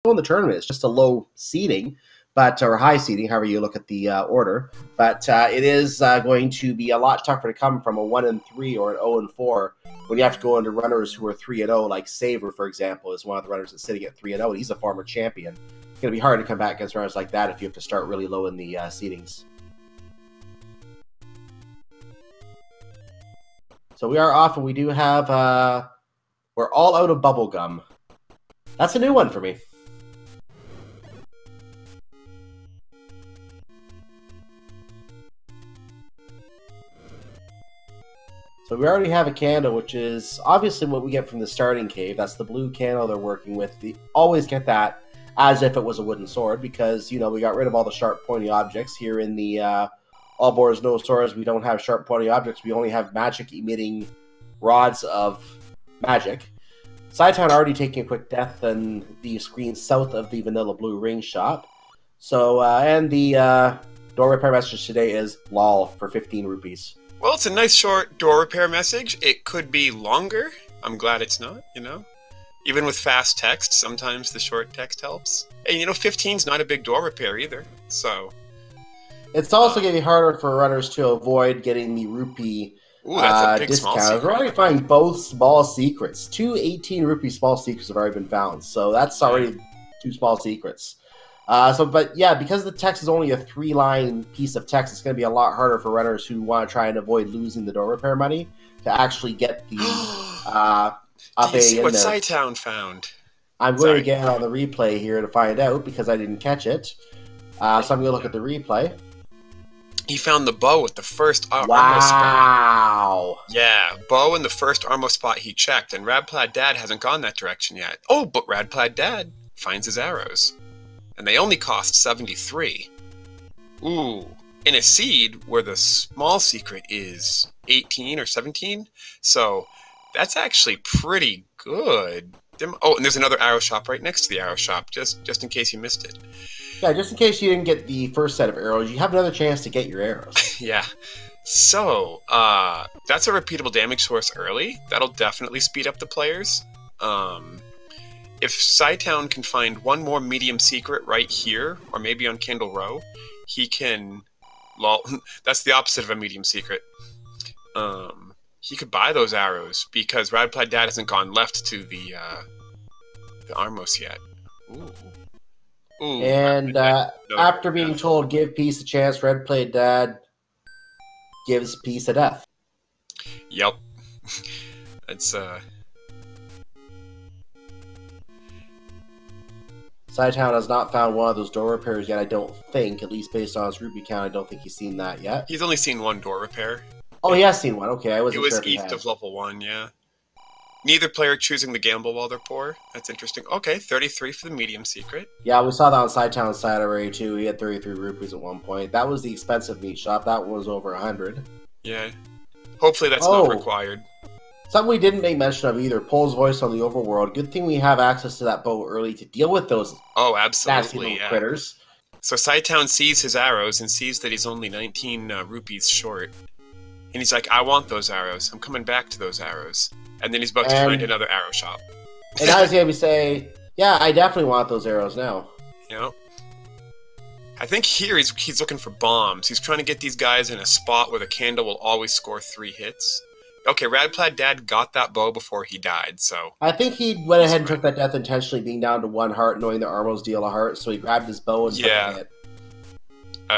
still in the tournament. It's just a low seeding, or high seeding, however you look at the order. But it is going to be a lot tougher to come from a 1-3 or an 0-4 when you have to go into runners who are 3-0, like Saver, for example, is one of the runners that's sitting at 3-0, and he's a former champion. It's going to be hard to come back against runners like that if you have to start really low in the seedings. So we are off, and we do have, we're all out of bubblegum. That's a new one for me. So we already have a candle, which is obviously what we get from the starting cave. That's the blue candle they're working with. They always get that as if it was a wooden sword, because, you know, we got rid of all the sharp, pointy objects. Here in the All Boars, No Swords, we don't have sharp, pointy objects. We only have magic-emitting rods of magic. Cytown already taking a quick death on the screen south of the vanilla blue ring shop. So, and the door repair message today is LOL for 15 rupees. Well, it's a nice short door repair message. It could be longer. I'm glad it's not, you know. Even with fast text, sometimes the short text helps. And, you know, 15's not a big door repair either, so... It's also getting harder for runners to avoid getting the rupee discount. We're already finding both small secrets. 2 18 rupee small secrets have already been found, so that's already 2 small secrets. But yeah, because the text is only a 3-line piece of text, it's going to be a lot harder for runners who want to try and avoid losing the door repair money to actually get the Do you see what Cytown found? I'm going to get on the replay here to find out because I didn't catch it. So I'm going to look at the replay. He found the bow at the first armo spot. Yeah, bow in the first armo spot he checked, and RadPlaidDad hasn't gone that direction yet. Oh, but RadPlaidDad finds his arrows. And they only cost 73. Ooh, in a seed where the small secret is 18 or 17. So that's actually pretty good. Oh, and there's another arrow shop right next to the arrow shop, just in case you missed it. Yeah, just in case you didn't get the first set of arrows, you have another chance to get your arrows. Yeah. So, that's a repeatable damage source early. That'll definitely speed up the players. If Cytown can find one more medium secret right here, or maybe on Candle Row, he can... Lol, that's the opposite of a medium secret. He could buy those arrows, because RadPlaidDad hasn't gone left to the Armos yet. Ooh. Ooh, and after being told give peace a chance, RadPlaidDad gives peace a death. Yep. It's Cytown has not found one of those door repairs yet, I don't think. At least based on his rupee count, I don't think he's seen that yet. He's only seen one door repair. Oh, he has seen one. Okay, I wasn't sure. It was east of level 1, yeah. Neither player choosing the gamble while they're poor. That's interesting. Okay, 33 for the medium secret. Yeah, we saw that on Cytown's side already, too. He had 33 rupees at one point. That was the expensive meat shop. That one was over 100. Yeah. Hopefully that's not required. Something we didn't make mention of either, Pole's voice on the overworld. Good thing we have access to that bow early to deal with those nasty little critters. So Cytown sees his arrows and sees that he's only 19 rupees short. And he's like, I want those arrows. I'm coming back to those arrows. And then he's about to find another arrow shop. And I was going to say, yeah, I definitely want those arrows now. You know? I think here he's looking for bombs. He's trying to get these guys in a spot where the candle will always score 3 hits. Okay, RadPlaidDad got that bow before he died, so... I think he went ahead and took that death intentionally, being down to 1 heart, knowing the Armos deal a heart, so he grabbed his bow and took a hit.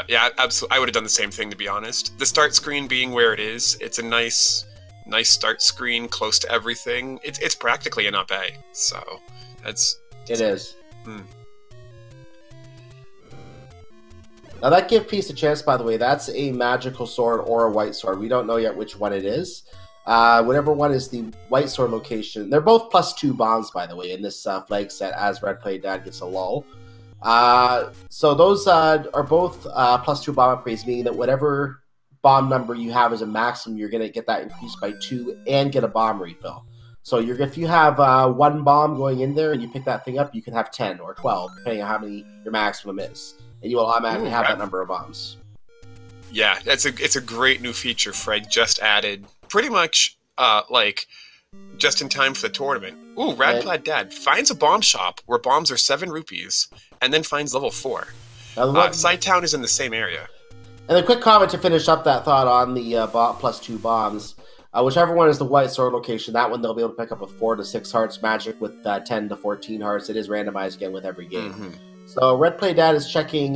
Yeah, absolutely. I would have done the same thing, to be honest. The start screen being where it is, it's a nice start screen, close to everything. It's practically an up-A, so that's... It is. Now that give peace a chance, by the way, that's a magical sword or a white sword. We don't know yet which one it is. Whatever one is the white sword location. They're both +2 bombs, by the way, in this flag set, as RadPlaidDad gets a lull. So those are both +2 bomb upgrades, meaning that whatever bomb number you have as a maximum, you're going to get that increased by 2 and get a bomb refill. So if you have 1 bomb going in there and you pick that thing up, you can have 10 or 12, depending on how many your maximum is. And you will automatically have that number of bombs. Yeah, it's a great new feature Fred just added. Pretty much, like, just in time for the tournament. Ooh, RadPlaidDad finds a bomb shop where bombs are 7 rupees, and then finds level 4. Cytown is in the same area. And a quick comment to finish up that thought on the +2 bombs. Whichever one is the white sword location, that one they'll be able to pick up with 4 to 6 hearts magic with 10 to 14 hearts. It is randomized again with every game. Mm-hmm. So RadPlaidDad is checking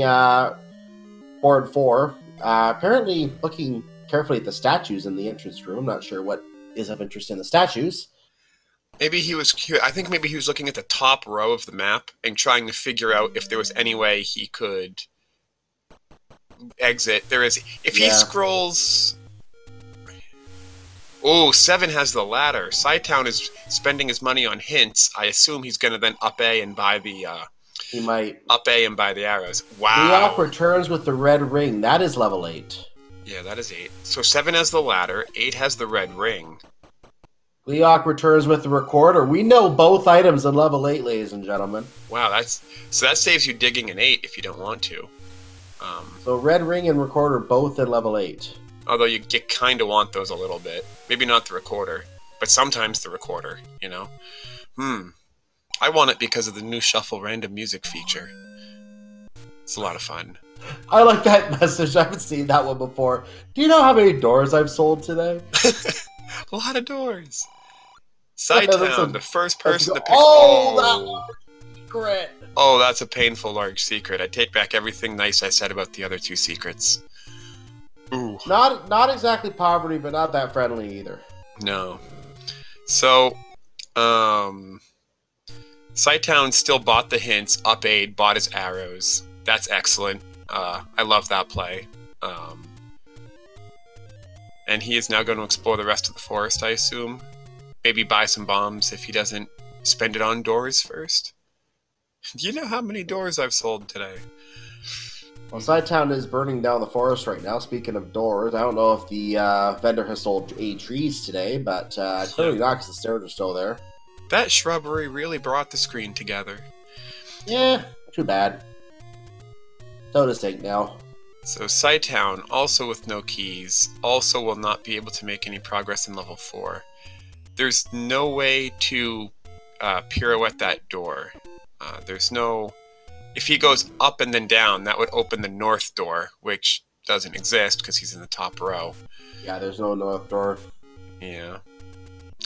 board 4. Apparently looking carefully at the statues in the entrance room. Not sure what is of interest in the statues. Maybe I think maybe he was looking at the top row of the map and trying to figure out if there was any way he could exit. There is. If he scrolls... Oh, 7 has the ladder. Cytown is spending his money on hints. I assume he's going to then up A and buy the... he might. Up A and buy the arrows. Wow. Leok returns with the red ring. That is level 8. Yeah, that is 8. So 7 has the ladder. 8 has the red ring. Leok returns with the recorder. We know both items in level 8, ladies and gentlemen. Wow, so that saves you digging an 8 if you don't want to. So red ring and recorder both in level 8. Although you kind of want those a little bit. Maybe not the recorder, but sometimes the recorder, you know? I want it because of the new Shuffle random music feature. It's a lot of fun. I like that message. I haven't seen that one before. Do you know how many doors I've sold today? A lot of doors. Cytown, the first person to pick... Oh, that secret. Oh, that's a painful large secret. I take back everything nice I said about the other 2 secrets. Ooh. Not exactly poverty, but not that friendly either. No. So, Cytown still bought the hints, up aid, bought his arrows. That's excellent. I love that play. And he is now going to explore the rest of the forest, I assume. Maybe buy some bombs if he doesn't spend it on doors first. Do you know how many doors I've sold today? Well, Cytown is burning down the forest right now. Speaking of doors, I don't know if the vendor has sold 8 trees today, but clearly not because the stairs are still there. That shrubbery really brought the screen together. Yeah, too bad. So to stink now. So Cytown, also with no keys, also will not be able to make any progress in level 4. There's no way to pirouette that door. There's no... If he goes up and then down, that would open the north door, which doesn't exist because he's in the top row. Yeah, there's no north door. Yeah.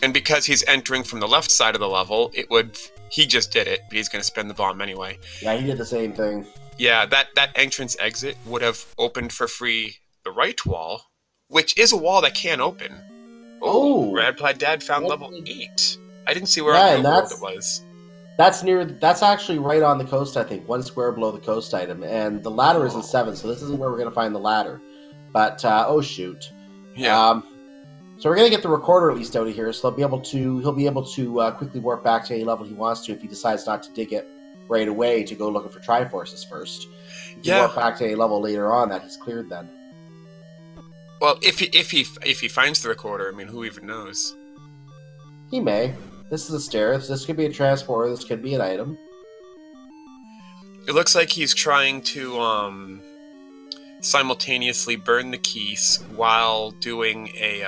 And because he's entering from the left side of the level, it would... He just did it, but he's going to spend the bomb anyway. Yeah, he did the same thing. Yeah, that entrance exit would have opened for free the right wall, which is a wall that can open. Oh, RadPlaidDad found level 8. I didn't see where on the world it was. That's actually right on the coast, I think. 1 square below the coast item. And the ladder is in 7, so this isn't where we're going to find the ladder. But, oh shoot. Yeah. So we're going to get the recorder at least out of here, so he'll be able to quickly warp back to any level he wants to if he decides not to dig it right away to go looking for Triforces first. He can warp back to any level later on that he's cleared then. Well, if he finds the recorder, I mean, who even knows? He may. This is a stair. This could be a transporter. This could be an item. It looks like he's trying to simultaneously burn the keys while doing a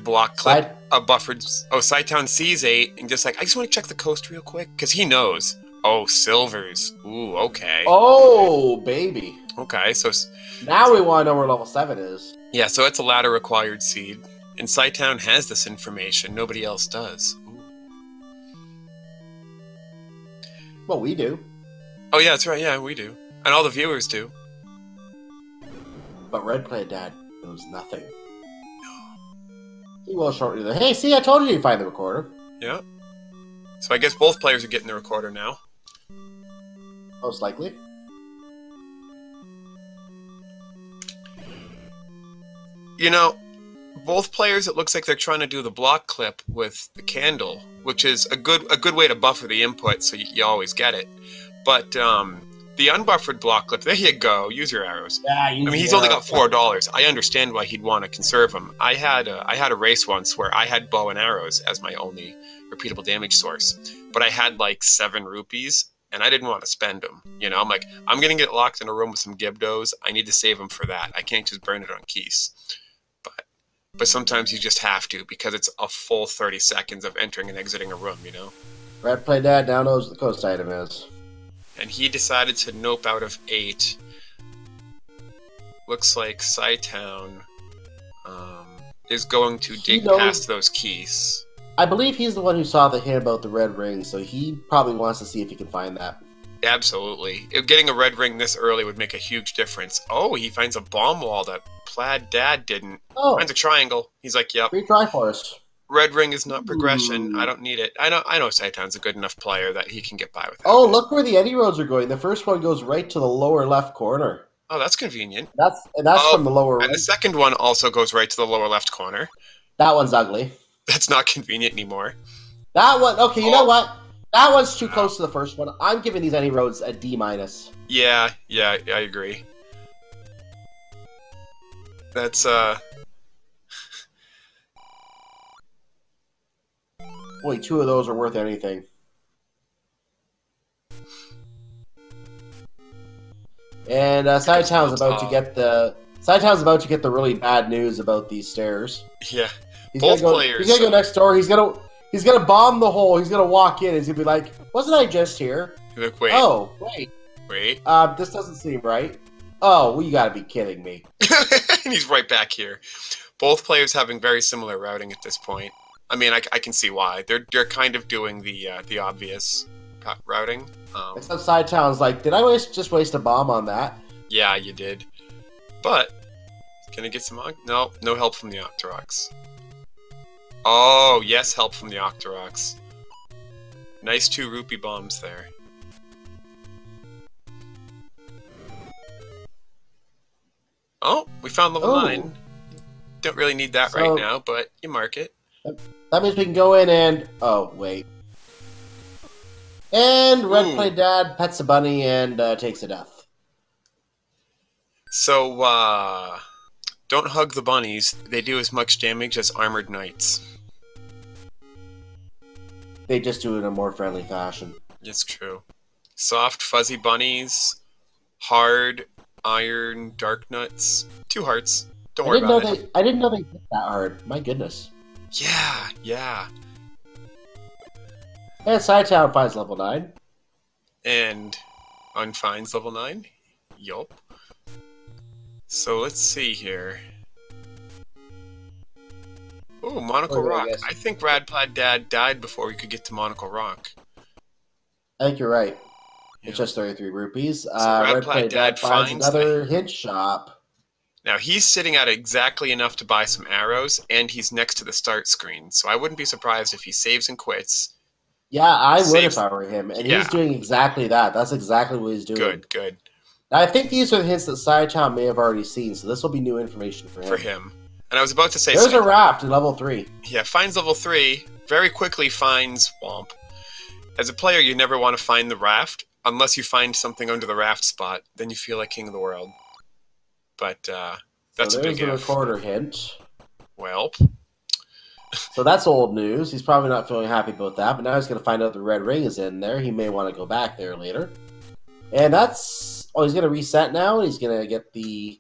block clip, a buffered... Oh, Cytown sees 8 and just like, I just want to check the coast real quick, because he knows. Oh, silvers. Ooh, okay. Oh, baby. Okay, so... Now we want to know where level 7 is. Yeah, so it's a ladder required seed. And Cytown has this information. Nobody else does. Ooh. Well, we do. Oh, yeah, that's right. Yeah, we do. And all the viewers do. But RadPlaidDad knows nothing. He will shortly. Hey, see, I told you to find the recorder. Yeah. So I guess both players are getting the recorder now. Most likely. You know, both players, it looks like they're trying to do the block clip with the candle, which is a good way to buffer the input so you always get it. But the unbuffered block clip, there you go. Use your arrows. Yeah, I mean, he's only got $4. I understand why he'd want to conserve them. I had a race once where I had bow and arrows as my only repeatable damage source, but I had like 7 rupees, and I didn't want to spend them. You know, I'm like, I'm gonna get locked in a room with some Gibdos. I need to save them for that. I can't just burn it on keys. But sometimes you just have to, because it's a full 30 seconds of entering and exiting a room, you know? RadPlaidDad now knows what the coast item is. And he decided to nope out of 8. Looks like cytown is going to dig past those keys. I believe he's the one who saw the hint about the red ring, so he probably wants to see if he can find that. Absolutely. Getting a red ring this early would make a huge difference. Oh, he finds a bomb wall that PlaidDad didn't. Oh. Finds a triangle. He's like, yep. Free Triforce. Red ring is not progression. I don't need it. I know cytown's a good enough player that he can get by with that. Oh, look where the Eddie roads are going. The first one goes right to the lower left corner. Oh, that's convenient. That's from the lower right. And the second one also goes right to the lower left corner. That one's ugly. That's not convenient anymore. That one, okay, you know what? That one's too close to the first one. I'm giving these Eddie roads a D-. Yeah, I agree. That's, Boy, 2 of those are worth anything. And cytown's about to get the really bad news about these stairs. Yeah. He's gonna go next door. He's gonna bomb the hole. He's gonna walk in. He's gonna be like, "Wasn't I just here?" Like, wait. Oh, wait. This doesn't seem right. Oh, well, you gotta be kidding me. And he's right back here. Both players having very similar routing at this point. I mean, I can see why. They're kind of doing the obvious routing. Except cytown's like, did I just waste a bomb on that? Yeah, you did. But can I get some? No help from the Octoroks. Oh, yes, help from the Octoroks. Nice 2 rupee bombs there. Oh, we found level 9. Don't really need that right now, but you mark it. That means we can go in and... Oh, wait. And RadPlaidDad pets a bunny and takes a death. So, don't hug the bunnies. They do as much damage as armored knights. They just do it in a more friendly fashion. It's true. Soft, fuzzy bunnies. Hard, iron, dark nuts. 2 hearts. Don't worry about it. I didn't know they hit that hard. My goodness. Yeah. And cytown finds level 9. And unfinds level 9. Yup. So let's see here. Ooh, Monocle Rock. I think RadPlaidDad died before we could get to Monocle Rock. I think you're right. Yeah. It's just 33 rupees. So RadPlaidDad finds another hint shop. Now, he's sitting at exactly enough to buy some arrows, and he's next to the start screen. So I wouldn't be surprised if he saves and quits. Yeah, I would if I were him. And he's doing exactly that. That's exactly what he's doing. Good. Now, I think these are the hints that cytown may have already seen, so this will be new information for him. And I was about to say... There's a raft in level 3. Yeah, finds level 3, very quickly finds Womp. As a player, you never want to find the raft, unless you find something under the raft spot. Then you feel like king of the world. But that's a big if. There's a recorder hint. Well... So that's old news. He's probably not feeling happy about that, but now he's going to find out the red ring is in there. He may want to go back there later. And that's... Oh, he's going to reset now. He's going to get the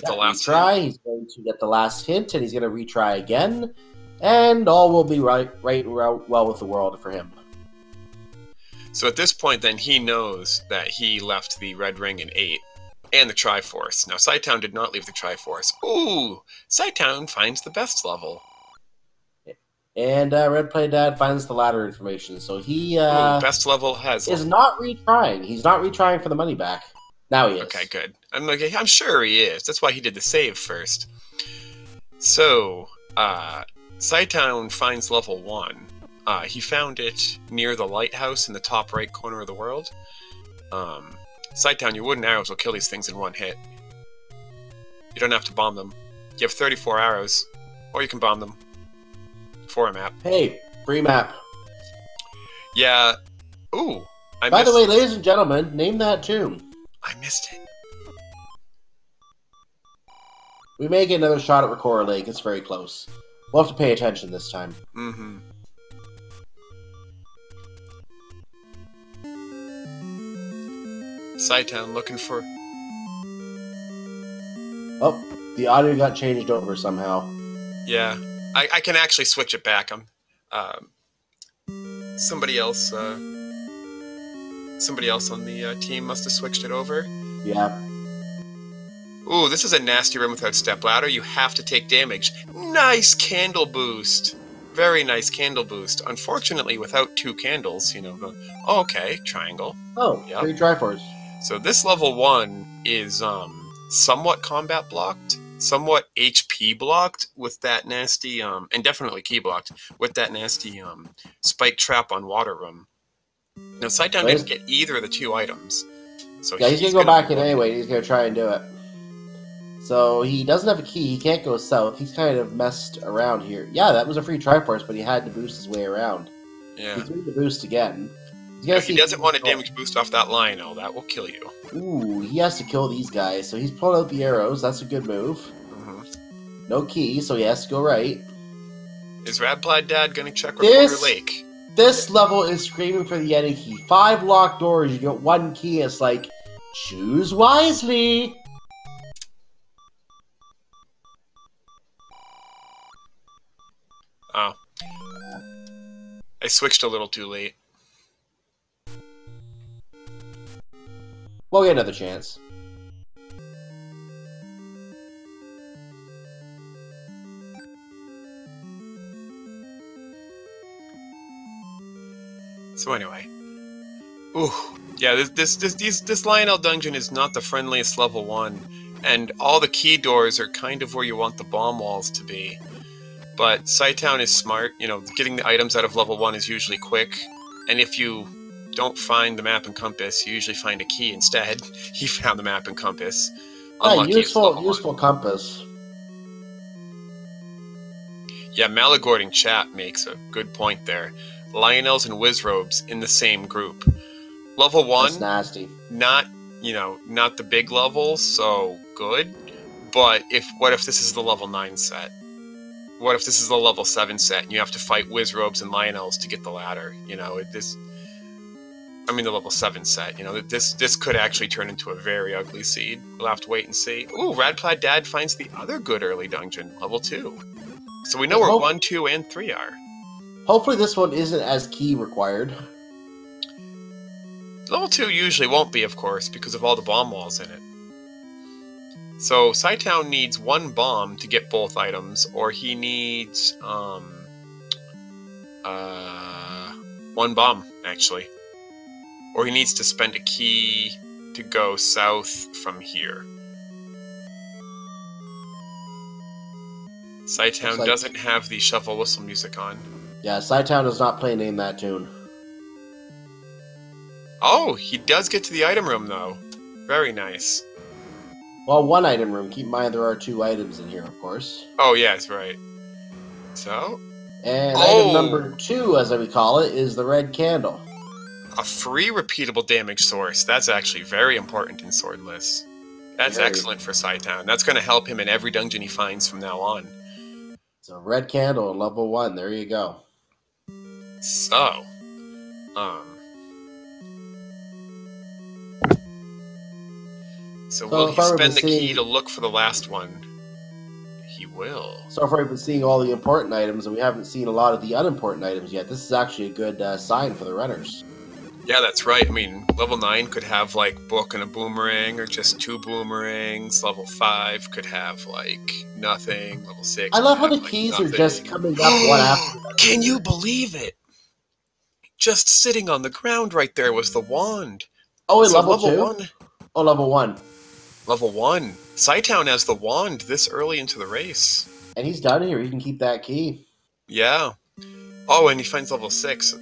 last try. Hint. He's going to get the last hint, and he's going to retry again. And all will be well with the world for him. So at this point, then, he knows that he left the red ring in 8. And the Triforce. Now, cytown did not leave the Triforce. Ooh! cytown finds the best level. And RadPlaidDad finds the latter information. So he best level is not retrying. He's not retrying for the money back. Now he is. Okay, good. I'm sure he is. That's why he did the save first. So, cytown finds level 1. He found it near the lighthouse in the top right corner of the world. cytown, your wooden arrows will kill these things in one hit. You don't have to bomb them. You have 34 arrows, or you can bomb them. For a map. Hey, free map. Yeah. Ooh. By the way, ladies and gentlemen, name that tune. I missed it. We may get another shot at Recorder Lake. It's very close. We'll have to pay attention this time. Mm-hmm. cytown looking for... Oh, the audio got changed over somehow. Yeah, I can actually switch it back. Somebody else on the team must have switched it over. Yeah. Ooh, this is a nasty room without step ladder. You have to take damage. Nice candle boost. Very nice candle boost. Unfortunately, without 2 candles, you know. Oh, okay, triangle. Oh, yep. 3 Triforce. So this level 1 is somewhat combat blocked, somewhat HP blocked with that nasty, and definitely key blocked with that nasty spike trap on water room. Now, cytown didn't get either of the 2 items. So yeah, he's going to go back in anyway. He's going to try and do it. So he doesn't have a key. He can't go south. He's kind of messed around here. Yeah, that was a free Triforce, but he had to boost his way around. Yeah. He's doing the boost again. He doesn't want a damage boost off that Lionel. That will kill you. Ooh, he has to kill these guys. So he's pulling out the arrows. That's a good move. No key, so he has to go right. Is RadPlaidDad going to check Reporter Lake? This level is screaming for the Yeti key. 5 locked doors, you get 1 key. It's like, choose wisely. Oh. I switched a little too late. We'll get another chance. So anyway. Ooh. Yeah, this Lionel dungeon is not the friendliest level 1. And all the key doors are kind of where you want the bomb walls to be. But cytown is smart. You know, getting the items out of level 1 is usually quick. And if you don't find the map and compass, you usually find a key instead. He found the map and compass. Unlucky, useful compass. Yeah, Malagord chat makes a good point there. Lionels and Wizrobes in the same group. Level 1, that's nasty. Not the big levels, so good. But what if this is the level 9 set? What if this is the level 7 set and you have to fight Wizrobes and Lionels to get the ladder? You know, the level 7 set. You know, this could actually turn into a very ugly seed. We'll have to wait and see. Ooh, RadPlaidDad finds the other good early dungeon, level 2. So we know where 1, 2, and 3 are. Hopefully this one isn't as key required. Level 2 usually won't be, of course, because of all the bomb walls in it. So cytown needs 1 bomb to get both items, or he needs 1 bomb, actually. Or he needs to spend a key to go south from here. Cytown doesn't have the shuffle whistle music on. Yeah, cytown does not play Name That Tune. Oh, he does get to the item room, though. Very nice. Well, 1 item room. Keep in mind there are 2 items in here, of course. Oh, yes, right. So? And item number 2, as we call it, is the red candle. A free repeatable damage source. That's actually very important in Swordless. That's excellent for cytown. That's going to help him in every dungeon he finds from now on. So, red candle, level 1. There you go. So, So will he spend the key to look for the last one? He will. So far we've been seeing all the important items, and we haven't seen a lot of the unimportant items yet. This is actually a good sign for the runners. Yeah, that's right. I mean, level 9 could have, like, book and a boomerang, or just 2 boomerangs. Level 5 could have, like, nothing. Level 6 I love how the keys are just coming up one after the other. Can you believe it? Just sitting on the ground right there was the wand. Oh, wait, level 2? 1? Oh, level 1. Level 1. cytown has the wand this early into the race. And he's done here. He can keep that key. Yeah. Oh, and he finds level 6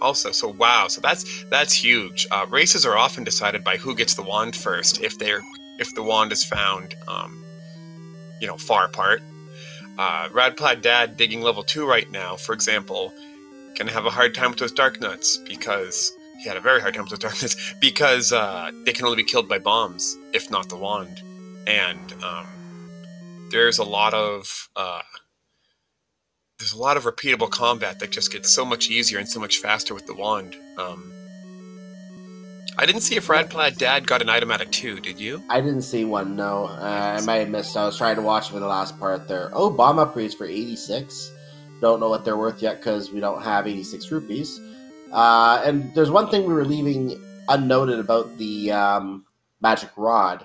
also. So, wow. So that's huge. Races are often decided by who gets the wand first. If the wand is found, far apart. RadPlaidDad digging level 2 right now, for example, can have a hard time with those dark nuts because... He had a very hard time with those dark nuts because they can only be killed by bombs, if not the wand. And there's a lot of repeatable combat that just gets so much easier and so much faster with the wand. I didn't see if RadPlaidDad got an item out of 2, did you? I didn't see one, no. I might have missed. I was trying to watch him in the last part there. Oh, bomb upgrades for 86. Don't know what they're worth yet because we don't have 86 rupees. And there's one thing we were leaving unnoted about the magic rod.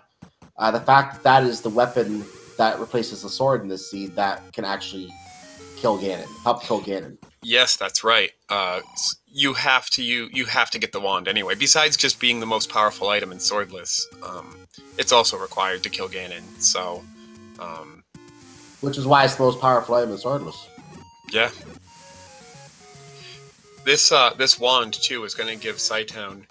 The fact that that is the weapon that replaces the sword in this seed that can actually kill Ganon, help kill Ganon. Yes, that's right. You have to get the wand anyway. Besides just being the most powerful item in Swordless, it's also required to kill Ganon. So, which is why it's the most powerful item in Swordless. Yeah. This wand too is going to give Cytown.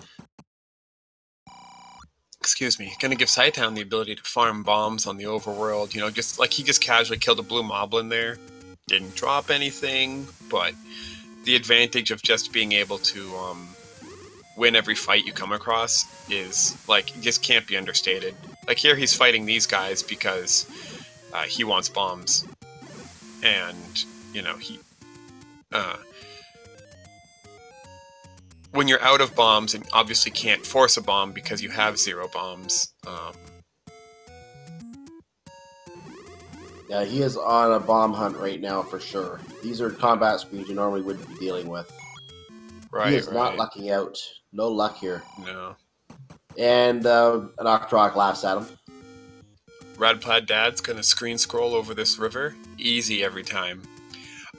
Excuse me, going to give Cytown the ability to farm bombs on the overworld. You know, just like he just casually killed a blue moblin there. Didn't drop anything, but the advantage of just being able to win every fight you come across is, like, just can't be understated. Like, here he's fighting these guys because he wants bombs. And, you know, when you're out of bombs and obviously can't force a bomb because you have 0 bombs, yeah, he is on a bomb hunt right now for sure. These are combat screens you normally wouldn't be dealing with. Right, he is not lucking out. No luck here. No. And an Octorok laughs at him. RadPlaidDad's gonna screen scroll over this river. Easy every time.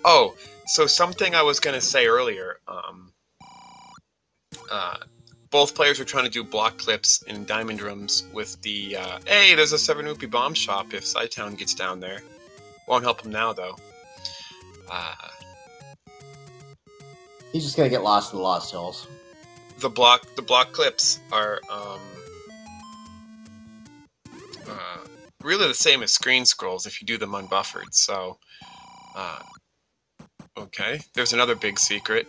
Oh, so something I was gonna say earlier. Both players are trying to do block clips in diamond rooms with the, hey, there's a 7 rupee bomb shop if Cytown gets down there. Won't help him now, though. He's just gonna get lost in the Lost Hills. The block clips are, really the same as screen scrolls if you do them unbuffered, so, okay. There's another big secret.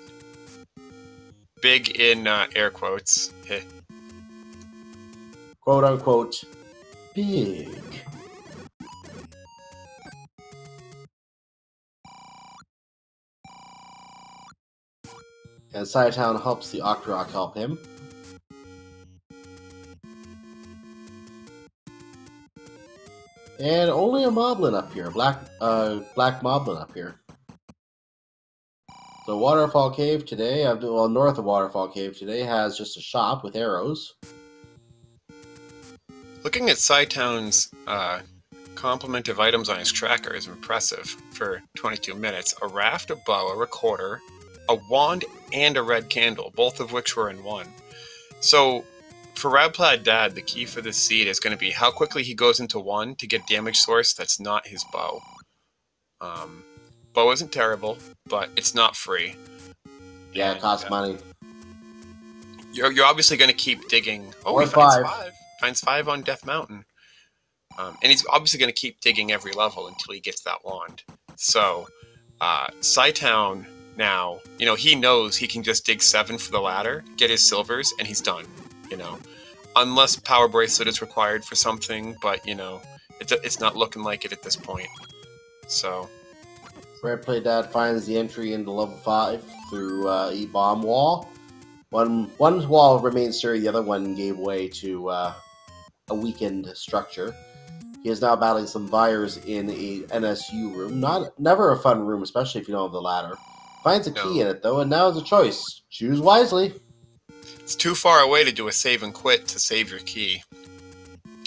Big in air quotes. Quote unquote, big. And Cytown helps the Octorok help him. And only a moblin up here, black moblin up here. So Waterfall Cave today, well, north of Waterfall Cave today, has just a shop with arrows. Looking at Cytown's complement of items on his tracker is impressive for 22 minutes. A raft, a bow, a recorder, a wand, and a red candle, both of which were in one. So for RadPlaidDad, the key for this seed is going to be how quickly he goes into one to get damage source that's not his bow. Bow isn't terrible, but it's not free. Yeah, it costs money. You're obviously going to keep digging. Oh, he finds 5. Finds 5 on Death Mountain. And he's obviously going to keep digging every level until he gets that wand. So, Cytown now, you know, he knows he can just dig 7 for the ladder, get his silvers, and he's done, you know. Unless Power Bracelet is required for something, but, you know, it's not looking like it at this point. So... RadPlaidDad finds the entry into level 5 through a bomb wall. One wall remains sturdy, the other one gave way to a weakened structure. He is now battling some Vyres in a NSU room. Never a fun room, especially if you don't have the ladder. Finds a key in it, though, and now has a choice. Choose wisely. It's too far away to do a save and quit to save your key.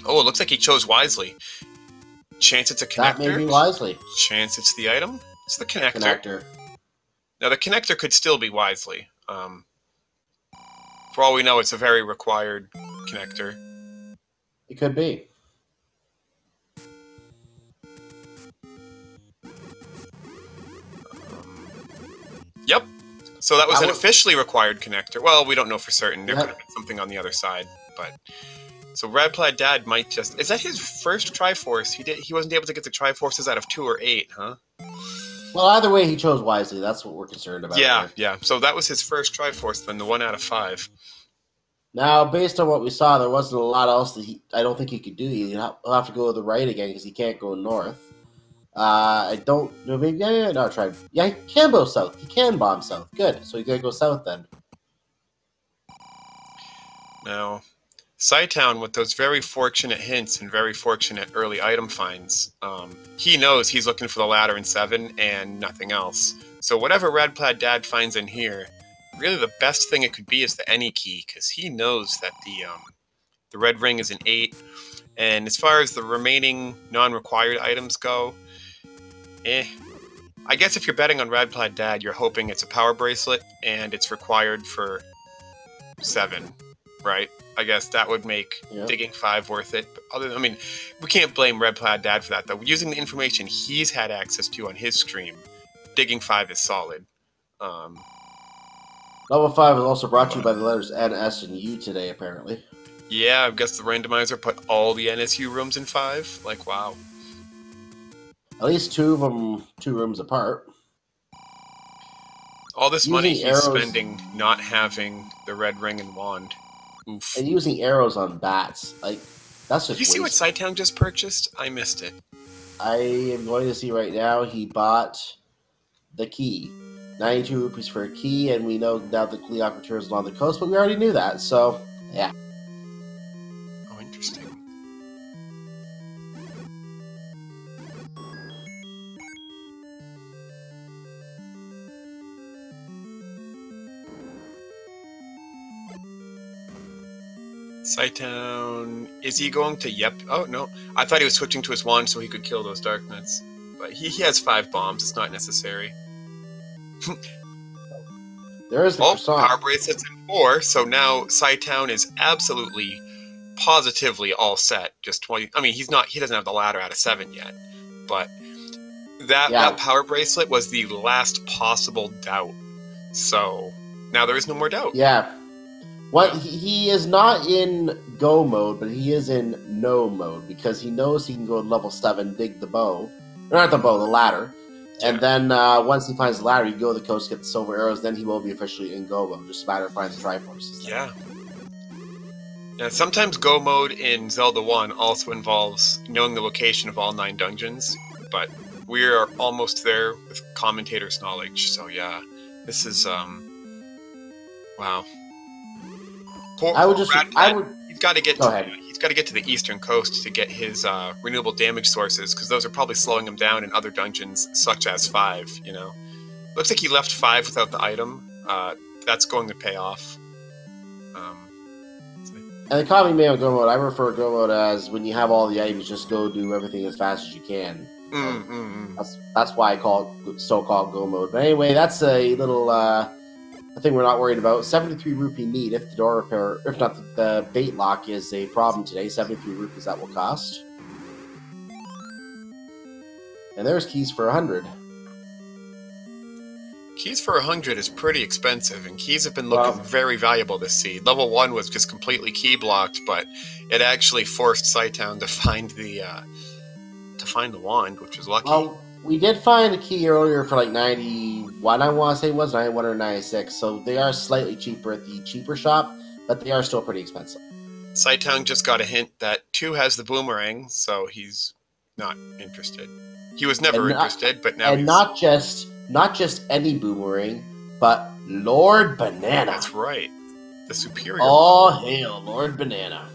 Oh, it looks like he chose wisely. Chance it's a connector. That may be wisely. Chance it's the item. It's the connector. Now, the connector could still be wisely. For all we know, it's a very required connector. It could be. Yep. So that was an officially required connector. Well, we don't know for certain. There could have been something on the other side, but... So RadPlaidDad might just... Is that his first Triforce? He wasn't able to get the Triforces out of 2 or 8, huh? Well, either way, he chose wisely. That's what we're concerned about. Yeah, yeah. So that was his first Triforce, then the 1 out of 5. Now, based on what we saw, there wasn't a lot else that I don't think he could do. He'll have to go to the right again because he can't go north. I don't know. Maybe no. Try. Yeah, he can go south. He can bomb south. Good. So he's gonna go south then. Now, Cytown, with those very fortunate hints and very fortunate early item finds, he knows he's looking for the ladder in 7 and nothing else. So whatever RadPlaidDad finds in here, really the best thing it could be is the any key, because he knows that the red ring is an 8. And as far as the remaining non-required items go, I guess if you're betting on RadPlaidDad, you're hoping it's a power bracelet and it's required for 7, right? I guess that would make digging 5 worth it. But I mean, we can't blame RadPlaidDad for that, though. Using the information he's had access to on his stream, digging 5 is solid. Level 5 is also brought to you by the letters N, S, and U today, apparently. Yeah, I guess the randomizer put all the NSU rooms in 5. Like, wow. At least 2 of them, 2 rooms apart. All this money he's spending not having the red ring and wand. Oof. And using arrows on bats. Like, that's just Did you see what Cytown just purchased? I missed it. I am going to see right now. He bought the key. 92 rupees for a key, and we know now the Cleoc returns along the coast, but we already knew that, so, yeah. Oh, interesting. Cytown, is he going to yep? Oh, no. I thought he was switching to his wand so he could kill those dark nuts. But he has 5 bombs. It's not necessary. There is the power bracelets in 4, so now Cytown is absolutely, positively all set. Just 20. I mean, he doesn't have the ladder out of 7 yet, but that power bracelet was the last possible doubt. So now there is no more doubt. Yeah. He is not in go mode, but he is in no mode because he knows he can go to level 7, dig the bow, or not the bow, the ladder. And then once he finds the ladder, he can go to the coast, get the silver arrows, then he will be officially in go mode. Just a matter of finding the Triforces. Yeah. Yeah, sometimes go mode in Zelda 1 also involves knowing the location of all 9 dungeons, but we are almost there with commentator's knowledge, so yeah. This is, wow. He's got to get to the eastern coast to get his renewable damage sources, because those are probably slowing him down in other dungeons, such as 5, you know. Looks like he left 5 without the item. That's going to pay off. And the common name of go mode, I refer to go mode as when you have all the items, just go do everything as fast as you can. That's why I call it so-called go mode. But anyway, that's a little thing we're not worried about. 73 rupee need if the door repair, if not the bait lock is a problem today. 73 rupees that will cost. And there's keys for 100. Keys for 100 is pretty expensive, and keys have been looking very valuable this seed. Level 1 was just completely key blocked, but it actually forced Cytown to find the wand, which was lucky. Well, we did find a key earlier for like 91, I want to say it was 91 or 96, so they are slightly cheaper at the cheaper shop, but they are still pretty expensive. Cytown just got a hint that 2 has the boomerang, so he's not interested. He was never interested, but now he's... Not just any boomerang, but Lord Banana. That's right. The superior. Oh, hail, Lord Banana.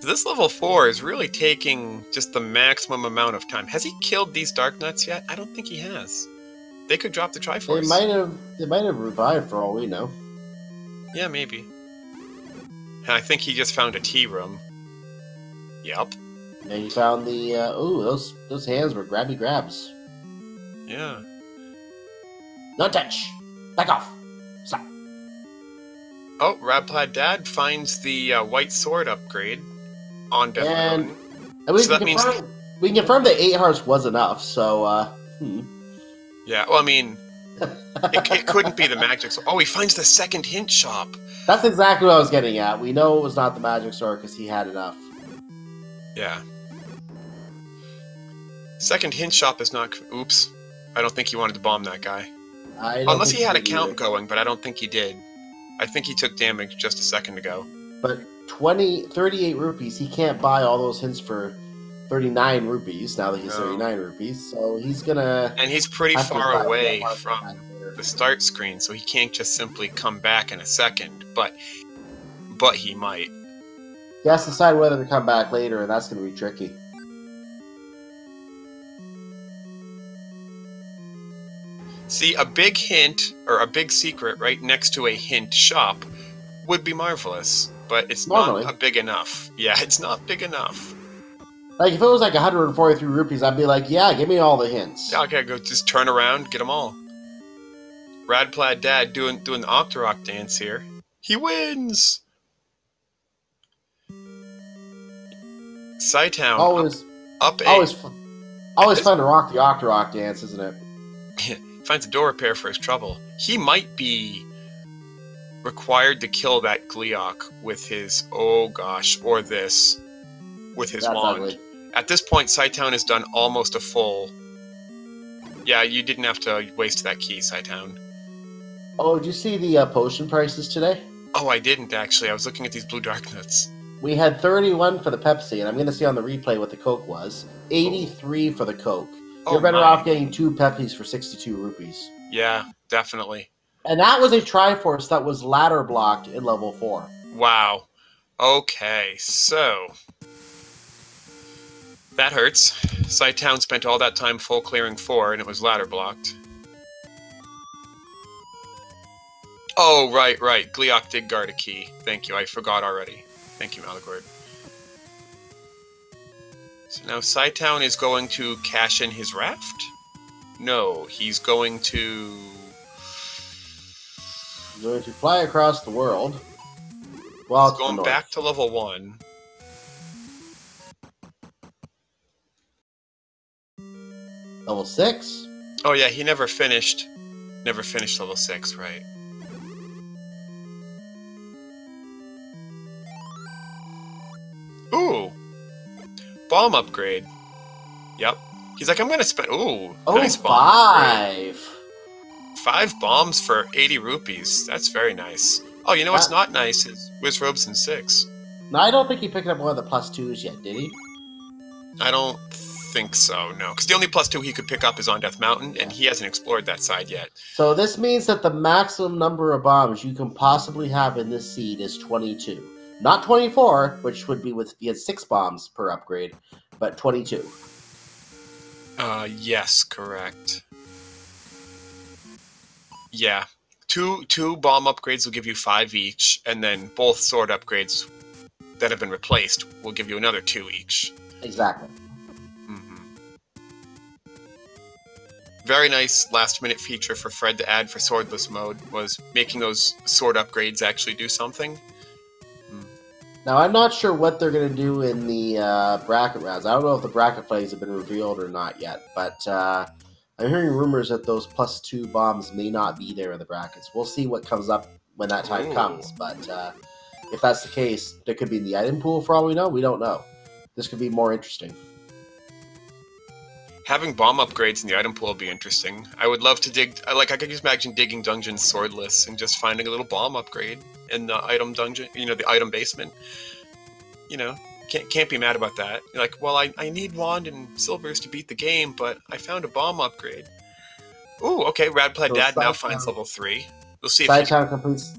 This level 4 is really taking just the maximum amount of time. Has he killed these dark nuts yet? I don't think he has. They could drop the Triforce. They might have revived for all we know. Yeah, maybe. And I think he just found a tea room. Yep. And you found the those hands were grabby grabs. Yeah. No touch. Back off. Stop. Oh, RadPlaidDad finds the white sword upgrade on Death Mountain. And we can confirm that 8 hearts was enough, so Yeah, well I mean it couldn't be the magic sword. Oh, he finds the second hint shop. That's exactly what I was getting at. We know it was not the magic sword because he had enough. Yeah. Second hint shop is not... Oops. I don't think he wanted to bomb that guy. Unless he had a count going, but I don't think he did. I think he took damage just a second ago. But 38 rupees, he can't buy all those hints for 39 rupees, now that he's 39 rupees, so he's gonna... And he's pretty far away from... the start screen, so he can't just simply come back in a second, but he might. He has to decide whether to come back later, and that's going to be tricky. See, a big hint, or a big secret right next to a hint shop would be marvelous, but it's not big enough. Yeah, it's not big enough. Like, if it was like 143 rupees, I'd be like, yeah, give me all the hints. Yeah, okay, go just turn around, get them all. RadPlaidDad doing the Octorok dance here. He wins! Cytown always fun to rock the Octorok dance, isn't it? Finds a door repair for his trouble. He might be required to kill that Gleeok with his, oh gosh, or this, with his wand. Ugly. At this point, Cytown has done almost a full... Yeah, you didn't have to waste that key, Cytown. Oh, did you see the potion prices today? Oh, I didn't, actually. I was looking at these blue dark nuts. We had 31 for the Pepsi, and I'm going to see on the replay what the Coke was. 83 for the Coke. You're better off getting 2 Pepsis for 62 rupees. Yeah, definitely. And that was a Triforce that was ladder blocked in level 4. Wow. Okay, so... That hurts. Cytown spent all that time full clearing 4, and it was ladder blocked. Oh, right. Gleeok did guard a key. Thank you, I forgot already. Thank you, Malagord. So now Cytown is going to cash in his raft? No, he's going to... He's going to fly across the world. Well, he's going back to level 1. Level 6? Oh yeah, he never finished level 6, right. Ooh! Bomb upgrade. Yep. He's like, I'm gonna spend... Ooh, nice bomb 5! Upgrade. 5 bombs for 80 rupees. That's very nice. Oh, you know what's not nice is Wiz Robeson 6. No, I don't think he picked up one of the +2s yet, did he? I don't think so, no. Because the only +2 he could pick up is on Death Mountain, and he hasn't explored that side yet. So this means that the maximum number of bombs you can possibly have in this seed is 22. Not 24, which would be with he has 6 bombs per upgrade, but 22. Yes, correct. Yeah. Two bomb upgrades will give you 5 each, and then both sword upgrades that have been replaced will give you another 2 each. Exactly. Very nice last-minute feature for Fred to add for swordless mode was making those sword upgrades actually do something. Now, I'm not sure what they're going to do in the bracket rounds. I don't know if the bracket plays have been revealed or not yet, but I'm hearing rumors that those +2 bombs may not be there in the brackets. We'll see what comes up when that time comes, but if that's the case, they could be in the item pool for all we know. We don't know. This could be more interesting. Having bomb upgrades in the item pool would be interesting. I would love to dig... I could just imagine digging dungeons swordless and just finding a little bomb upgrade in the item dungeon, the item basement. Can't be mad about that. You're like, well, I need wand and silvers to beat the game, but I found a bomb upgrade. Ooh, okay, RadPlaidDad now finds level 3. We'll see if Cytown completes...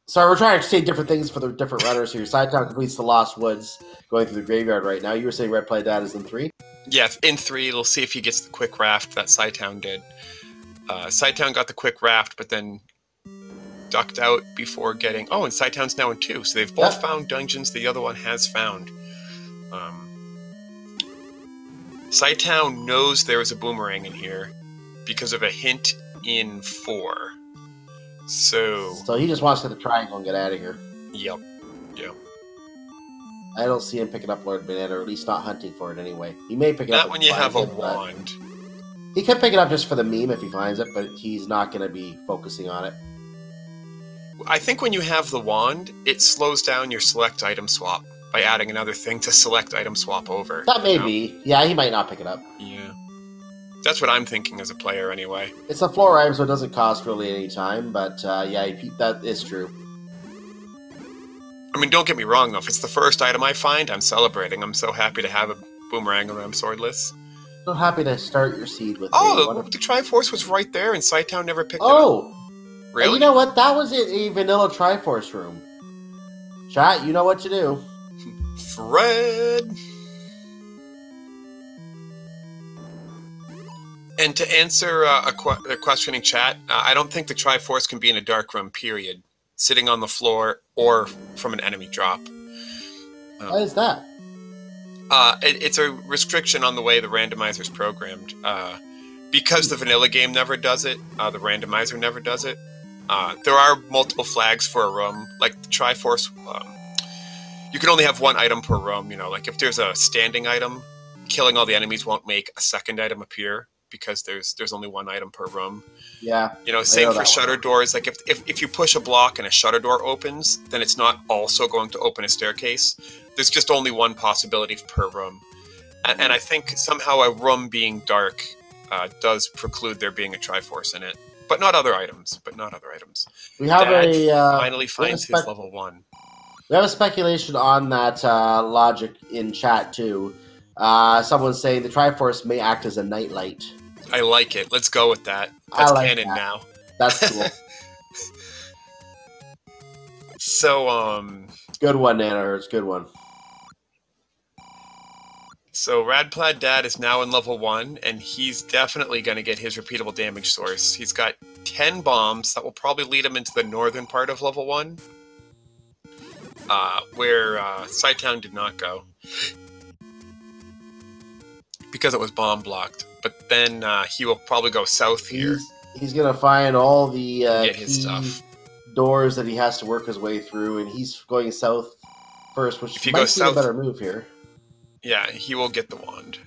Sorry, we're trying to say different things for the different runners here. Cytown completes the Lost Woods, going through the graveyard right now. You were saying RadPlaidDad is in 3? Yeah, in 3, we'll see if he gets the quick raft that Cytown did. Cytown got the quick raft, but then ducked out before getting... Oh, and Cytown's now in 2, so they've both found dungeons the other one has found. Cytown knows there is a boomerang in here because of a hint in 4. So he just wants to get the triangle and get out of here. Yep. I don't see him picking up Lord Banana, or at least not hunting for it anyway. He may pick it up. Not when you have a wand. He could pick it up just for the meme if he finds it, but he's not going to be focusing on it. I think when you have the wand, it slows down your select item swap by adding another thing to select item swap over. That may be. Yeah, he might not pick it up. Yeah. That's what I'm thinking as a player, anyway. It's a floor item, so it doesn't cost really any time, but yeah, that is true. I mean, don't get me wrong, though. If it's the first item I find, I'm celebrating. I'm so happy to have a boomerang when I'm swordless. So happy to start your seed with the Triforce was right there, and Cytown never picked it up. Oh! Really? You know what? That was a vanilla Triforce room. Chat, you know what to do. Fred! And to answer a questioning chat, I don't think the Triforce can be in a dark room, period. Sitting on the floor or from an enemy drop. Why is that? It's a restriction on the way the randomizer is programmed. Because the vanilla game never does it, the randomizer never does it. There are multiple flags for a room. Like the Triforce, you can only have one item per room. You know, like if there's a standing item, killing all the enemies won't make a second item appear because there's only one item per room. Yeah. You know, same for shutter doors. Like if you push a block and a shutter door opens, then it's not also going to open a staircase. There's just only one possibility per room. And I think somehow a room being dark does preclude there being a Triforce in it. But not other items. We have Dad finally finds his level 1. We have a speculation on that logic in chat too. Someone's saying the Triforce may act as a nightlight. I like it. Let's go with that. That's canon now. That's cool. So, good one, Nana. It's a good one. So, RadPlaidDad is now in level 1, and he's definitely going to get his repeatable damage source. He's got 10 bombs that will probably lead him into the northern part of level 1, where cytown did not go. Because it was bomb blocked. But then he will probably go south here. He's going to find all the get his stuff. Doors that he has to work his way through, and he's going south first, which might be a better move here. Yeah, he will get the wand.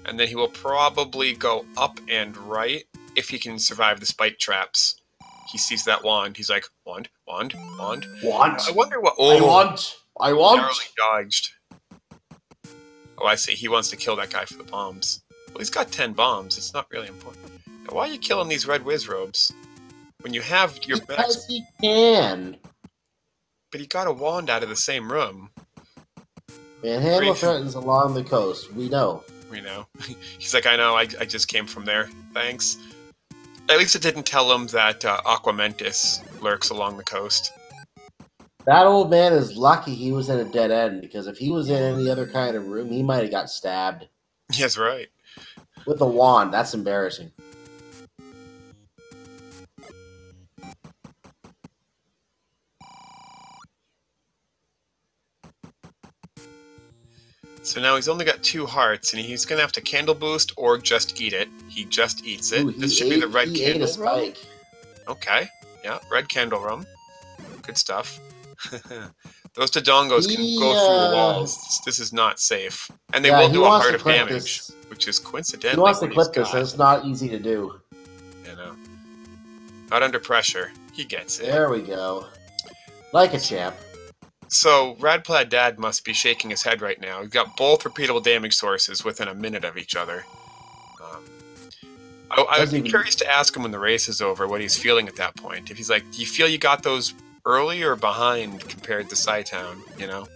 And then he will probably go up and right if he can survive the spike traps. He sees that wand. He's like, wand, wand, wand. Wand? I wonder what... Oh, I want. Narrowly dodged. Oh, I see. He wants to kill that guy for the bombs. Well, he's got 10 bombs. It's not really important. Now, why are you killing these red whiz robes? When you have your because max... he can. But he got a wand out of the same room. Manhandle threatens along the coast. We know. We know. He's like, I know. I just came from there. Thanks. At least it didn't tell him that Aquamentus lurks along the coast. That old man is lucky he was in a dead end, because if he was in any other kind of room, he might have got stabbed. Yes, right. With a wand. That's embarrassing. So now he's only got 2 hearts, and he's going to have to candle boost or just eat it. He just eats it. This should be the red candle room. Okay. Yeah, red candle room. Good stuff. Those Dodongos can go through the walls. This is not safe. And they will do a heart of damage, which is coincidentally he wants to clip this, and it's not easy to do. You know. Not under pressure. He gets it. There we go. Like a champ. So, RadPlaidDad must be shaking his head right now. He's got both repeatable damage sources within a minute of each other. I would be curious to ask him when the race is over what he's feeling at that point. If he's like, do you feel you got those early or behind compared to cytown, you know?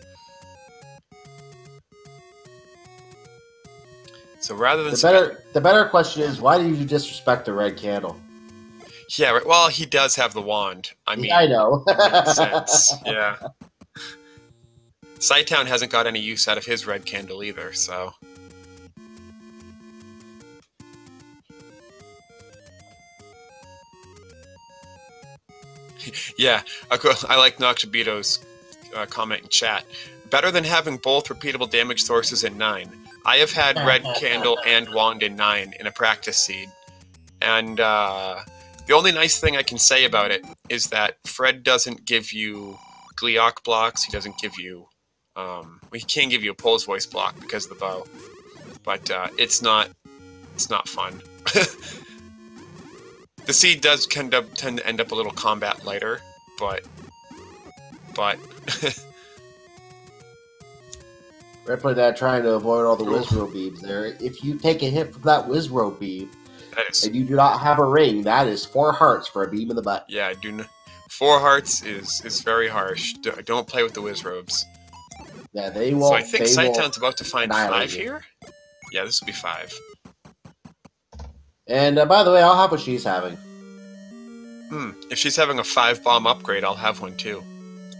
So rather than... The better question is, why did you disrespect the red candle? Yeah, right. Well, he does have the wand. I mean... I know. Makes sense. Yeah. cytown hasn't got any use out of his red candle either, so... Yeah, I like Noxabito's comment in chat. Better than having both repeatable damage sources in 9. I have had red candle and wand in 9 in a practice seed. And the only nice thing I can say about it is that Fred doesn't give you Gleeok blocks. He doesn't give you... he can give you a Pole's Voice block because of the bow. But it's not fun. The seed does tend to end up a little combat lighter, but... RadPlaidDad trying to avoid all the Wizrobe beams there. If you take a hit from that Wizrobe beam, and you do not have a ring, that is 4 hearts for a beam in the butt. Yeah, 4 hearts is very harsh. Don't play with the Wizrobes. Yeah, they won't. So I think cytown's about to find 5 here? Yeah, this will be 5. And by the way, I'll have what she's having. If she's having a 5-bomb upgrade, I'll have one too.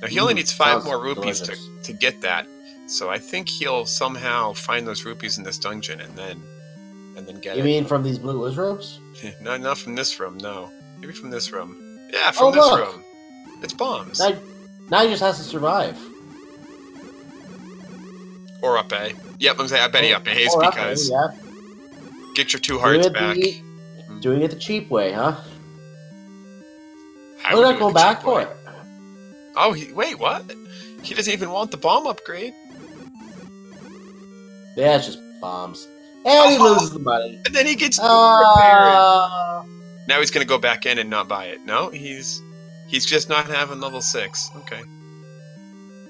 Now, he only needs 5 more rupees to get that. So I think he'll somehow find those rupees in this dungeon and then get it. You mean from these blue wizards? No, not from this room, no. Maybe from this room. Yeah, from this room. It's bombs. Now he just has to survive. Or up A. Yep, I bet he up A's because... Yeah. Get your 2 hearts back. Doing it the cheap way, huh? How would I go back for it? Oh, wait, what? He doesn't even want the bomb upgrade. Yeah, it's just bombs. And he loses the money. And then he gets Now he's going to go back in and not buy it. No, he's just not having level 6. Okay.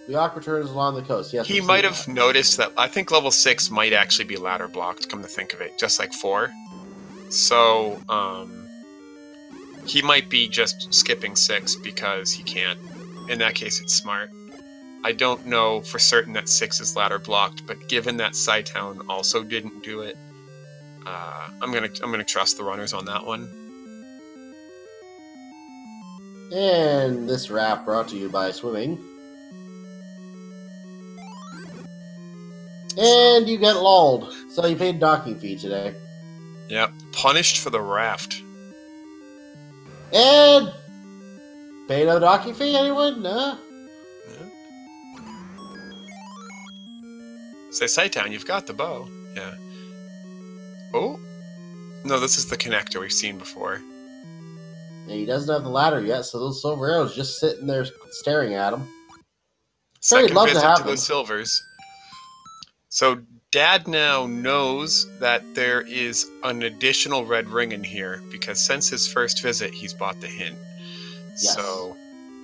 The awkward turns along the coast. Yes. He might have noticed that. I think level 6 might actually be ladder blocked, come to think of it, just like 4. So, he might be just skipping 6 because he can't. In that case, it's smart. I don't know for certain that 6 is ladder blocked, but given that cytown also didn't do it, I'm gonna trust the runners on that one. And this raft brought to you by swimming. And you get lulled. So you paid docking fee today. Yep, punished for the raft. And pay another docking fee, anyone? No? Say, Cytown, you've got the bow. Yeah. Oh? No, this is the connector we've seen before. And he doesn't have the ladder yet, so those silver arrows just sitting there staring at him. Second visit to those silvers. So Dad now knows that there is an additional red ring in here, because since his first visit, he's bought the hint. Yes. So,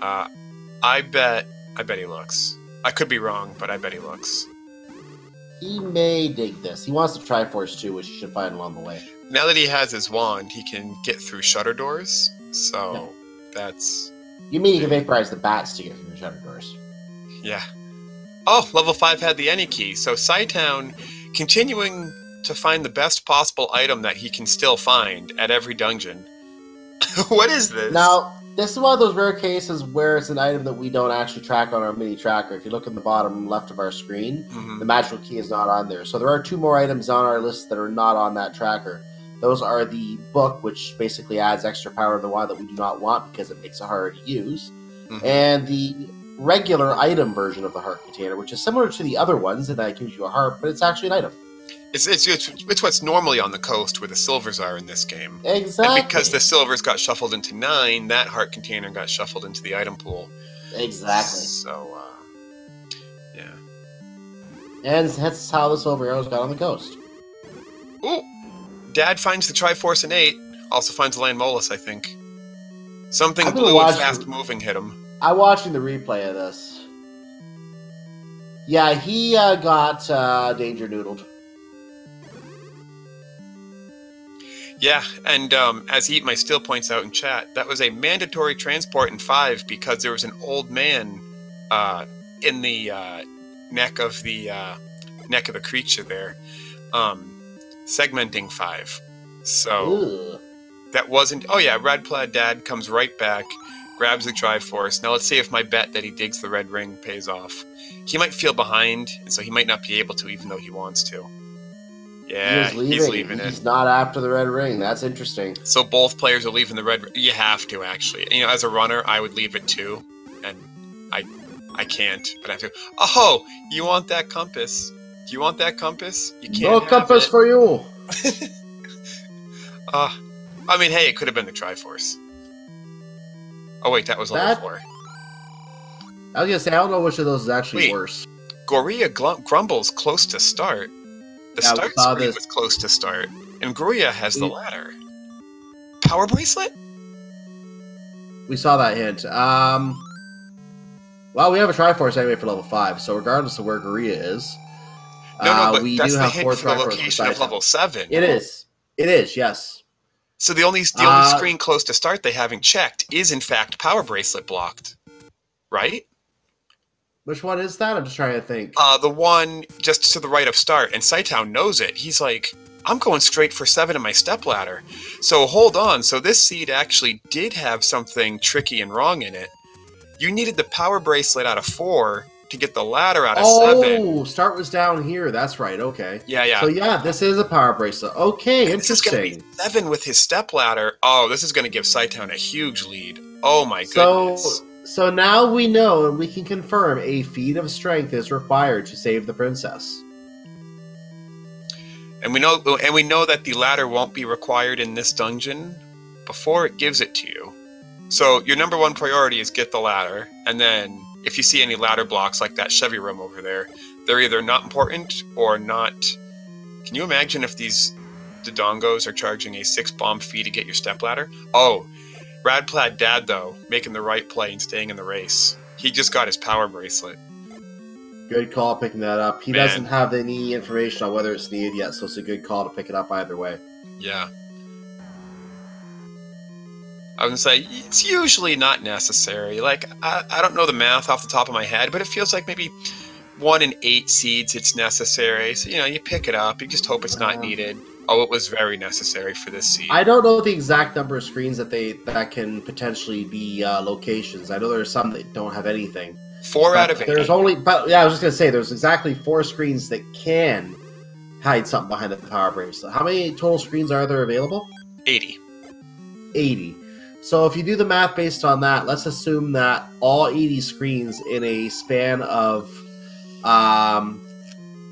I bet he looks. I could be wrong, but I bet he looks. He may dig this. He wants the Triforce too, which you should find along the way. Now that he has his wand, he can get through shutter doors. So that's... You mean you can vaporize the bats to get through the shutter doors? Yeah. Oh, level 5 had the any key. So Cytown continuing to find the best possible item that he can still find at every dungeon. What is this? Now, this is one of those rare cases where it's an item that we don't actually track on our mini tracker. If you look in the bottom left of our screen, the magical key is not on there. So there are 2 more items on our list that are not on that tracker. Those are the book, which basically adds extra power to the wand that we do not want because it makes it harder to use, and the regular item version of the heart container, which is similar to the other ones, and that gives you a heart, but it's actually an item. It's what's normally on the coast where the silvers are in this game. Exactly. And because the silvers got shuffled into 9, that heart container got shuffled into the item pool. Exactly. So, yeah. And that's how the silver arrows got on the coast. Ooh! Dad finds the Triforce in 8. Also finds the Land Molus, I think. Something blue and fast-moving hit him. I'm watching the replay of this. Yeah, he got danger noodled. Yeah, and as Eat My Still points out in chat, that was a mandatory transport in 5 because there was an old man in the neck of the creature there, segmenting 5. So that wasn't. Oh yeah, RadPlaidDad comes right back, grabs the Triforce. Now let's see if my bet that he digs the red ring pays off. He might feel behind, and so he might not be able to, even though he wants to. Yeah, he's leaving it. He's not after the red ring. That's interesting. So both players are leaving the red ring. You have to, actually. You know, as a runner, I would leave it too. And I can't, but I have to. Oh, you want that compass? Do you want that compass? You can't No compass for you! I mean, hey, it could have been the Triforce. Oh wait, that was level 4. I was gonna say, I don't know which of those is actually worse. Gorilla grumbles close to start. The start screen was close to start, and Gruya has the ladder. Power bracelet? We saw that hint. Well, we have a Triforce anyway for level 5, so regardless of where Gruya is, but we that's do the have hint 4 for the location of level 7. It is. It is, yes. So the only screen close to start they haven't checked is in fact power bracelet blocked, right? Which one is that? I'm just trying to think. The one just to the right of start, and Cytown knows it. He's like, I'm going straight for 7 in my stepladder. So hold on, so this seed actually did have something tricky and wrong in it. You needed the power bracelet out of 4 to get the ladder out of 7. Oh, start was down here. That's right. Okay. Yeah. So yeah, this is a power bracelet. Okay, and interesting. This is going to be 7 with his stepladder. Oh, this is going to give Cytown a huge lead. Oh my goodness. So now we know and we can confirm a feat of strength is required to save the princess. And we know that the ladder won't be required in this dungeon before it gives it to you. So your number 1 priority is get the ladder, and then if you see any ladder blocks like that Chevy room over there, they're either not important or not. Can you imagine if these Dodongos are charging a 6-bomb fee to get your stepladder? Oh, RadPlaidDad, though, making the right play and staying in the race. He just got his power bracelet. Good call picking that up. He doesn't have any information on whether it's needed yet, so it's a good call to pick it up either way. Yeah. I would say it's usually not necessary. Like, I don't know the math off the top of my head, but it feels like maybe 1 in 8 seeds it's necessary. So, you pick it up. You just hope it's not needed. Oh, it was very necessary for this seed. I don't know the exact number of screens that can potentially be locations. I know there are some that don't have anything. 4 out of 8. There's only, but yeah, I was just gonna say there's exactly 4 screens that can hide something behind the power bracelet. How many total screens are there available? 80. 80. So if you do the math based on that, let's assume that all 80 screens in a span of,